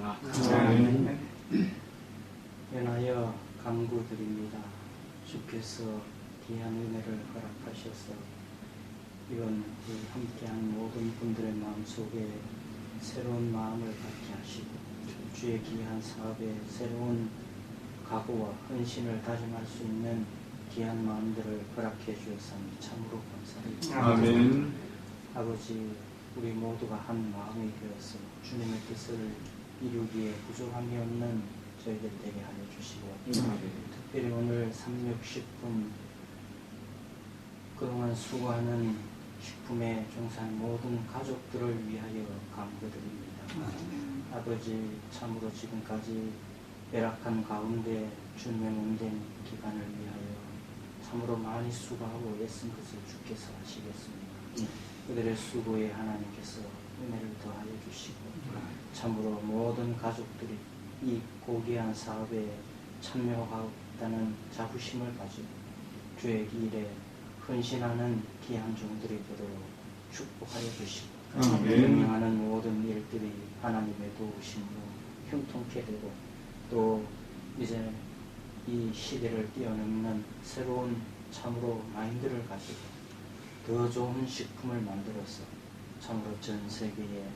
아멘. 연하여 간구드립니다. 주께서 귀한 은혜를 허락하셔서 이번 함께한 모든 분들의 마음속에 새로운 마음을 갖게 하시고 주의 귀한 사업에 새로운 각오와 헌신을 다짐할 수 있는 귀한 마음들을 허락해 주셨사니 참으로 감사드립니다. 아멘. 아버지, 우리 모두가 한 마음이 되어서 주님의 뜻을 이루기에 부족함이 없는 저희들 되게 하여 주시고 특별히 오늘 삼육식품 그동안 수고하는 식품에 종사한 모든 가족들을 위하여 간구드립니다. 아버지, 참으로 지금까지 열악한 가운데 주님의 문된 기간을 위하여 참으로 많이 수고하고 애쓴 것을 주께서 아시겠습니다. 그들의 수고에 하나님께서 은혜를 더하여 주시고 참으로 모든 가족들이 이 고귀한 사업에 참여하겠다는 자부심을 가지고 주의 일에 헌신하는 귀한 종들이 되도록 축복하여 주시고 명령하는 모든 일들이 하나님의 도우심으로 형통케 되고 또 이제 이 시대를 뛰어넘는 새로운 참으로 마인드를 가지고 더 좋은 식품을 만들어서 참으로 전 세계에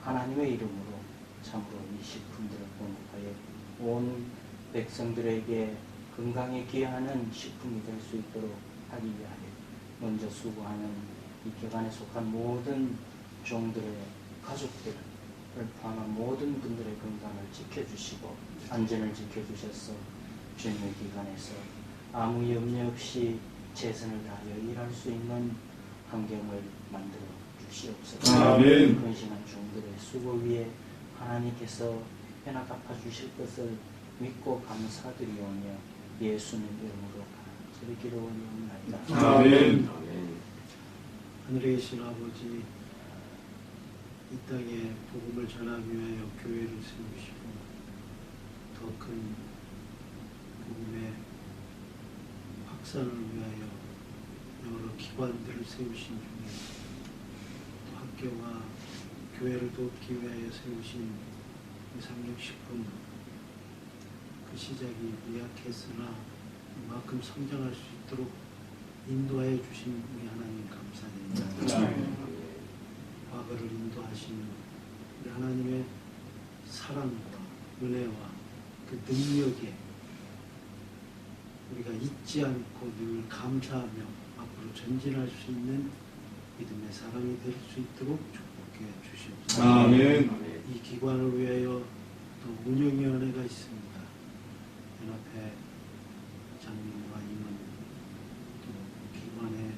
하나님의 이름으로 참으로 이 식품들을 공급하여 온 백성들에게 건강에 기여하는 식품이 될 수 있도록 하기 위하여 먼저 수고하는 이 기관에 속한 모든 종들의 가족들을 포함한 모든 분들의 건강을 지켜주시고 안전을 지켜주셔서 주님의 기관에서 아무 염려 없이 최선을 다하여 일할 수 있는 환경을 만들어 주시옵소서. 아멘. 헌신한 종들의 수고 위에 하나님께서 회나 갚아주실 것을 믿고 감사드리오며 예수님 이름으로 간절히 기도 올리옵나이다. 아멘. 하늘에 계신 아버지, 이 땅에 복음을 전하기 위하여 교회를 세우시고 더 큰 복음의 확산을 위하여 여러 기관들을 세우신 중에 학교가 교회를 돕기 위하여 세우신 360분 그 시작이 미약했으나 이만큼 성장할 수 있도록 인도해 주신 우리 하나님 감사드립니다. 과거를 인도하시는 우리 하나님의 사랑과 은혜와 그 능력에 우리가 잊지 않고 늘 감사하며 앞으로 전진할 수 있는 믿음의 사랑이 될 수 있도록 축복해 주시옵소서. 아멘. 이 기관을 위하여 또 운영위원회가 있습니다. 연합회 장님과 임원, 또 기관의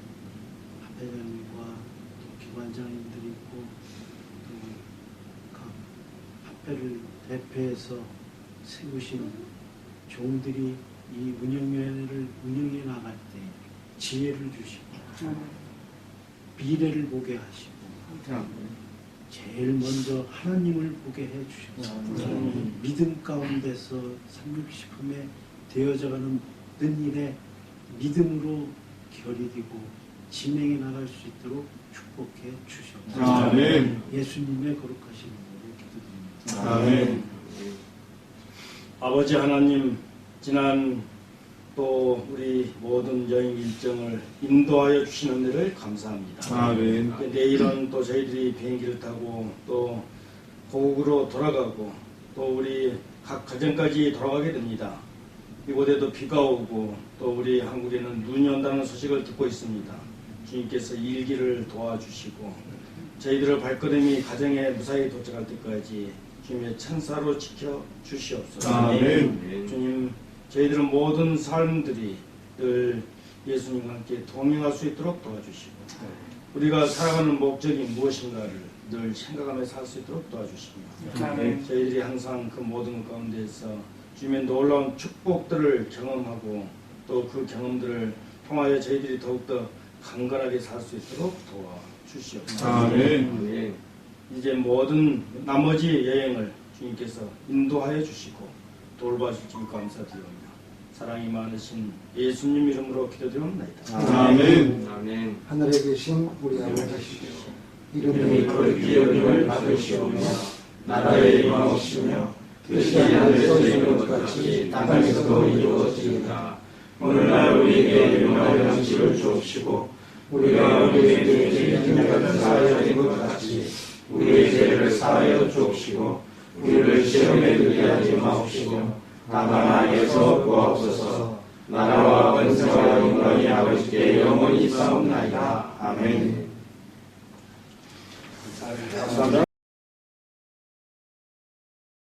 합회장님과 또 기관장님들이 있고 또 각 합회를 대표해서 세우신 종들이 이 운영위원회를 운영해 나갈 때 지혜를 주시고 미래를 보게 하시고 제일 먼저 하나님을 보게 해 주시옵소서. 믿음 가운데서 360품에 되어져가는 모든 일에 믿음으로 결의되고 진행해 나갈 수 있도록 축복해 주시옵소서. 아멘. 예수님의 거룩하신 이름으로 기도드립니다. 아멘. 아버지 하나님, 지난 또 우리 모든 여행 일정을 인도하여 주신 은혜를 감사합니다. 아멘. 내일은 또 저희들이 비행기를 타고 또 고국으로 돌아가고 또 우리 각 가정까지 돌아가게 됩니다. 이곳에도 비가 오고 또 우리 한국에는 눈이 온다는 소식을 듣고 있습니다. 주님께서 일기를 도와주시고 저희들의 발걸음이 가정에 무사히 도착할 때까지 주님의 천사로 지켜 주시옵소서. 아멘. 주님, 저희들은 모든 삶들이 늘 예수님과 함께 동행할 수 있도록 도와주시고 우리가 살아가는 목적이 무엇인가를 늘 생각하며 살 수 있도록 도와주시고 저희들이 항상 그 모든 가운데서 주님의 놀라운 축복들을 경험하고 또 그 경험들을 통하여 저희들이 더욱더 강건하게 살 수 있도록 도와주시옵소서. 아멘. 이제 모든 나머지 여행을 주님께서 인도하여 주시고 돌봐주실 줄 감사드립니다. 사랑이 많으신 예수님 이름으로 기도드립니다. 아멘. 아멘. 하늘에 계신 우리 아버지 이름이 거룩히 여김을 받으시오며 나라의 임하옵시며 뜻이 하늘에서 이루어진 것 같이 땅에서도 이루어지이다. 오늘날 우리에게 일용할 양식을 주옵시고 우리가 우리에게 죄인 자를 사하여 준 것 같이 우리의 죄를 사하여 주옵시고 우리를 시험에 들게 하지 마옵시고 다만 악에서 구하옵소서. 나라와 권세와 영광이 아버지께 영원히 있사옵나이다. 아멘. 감사합니다.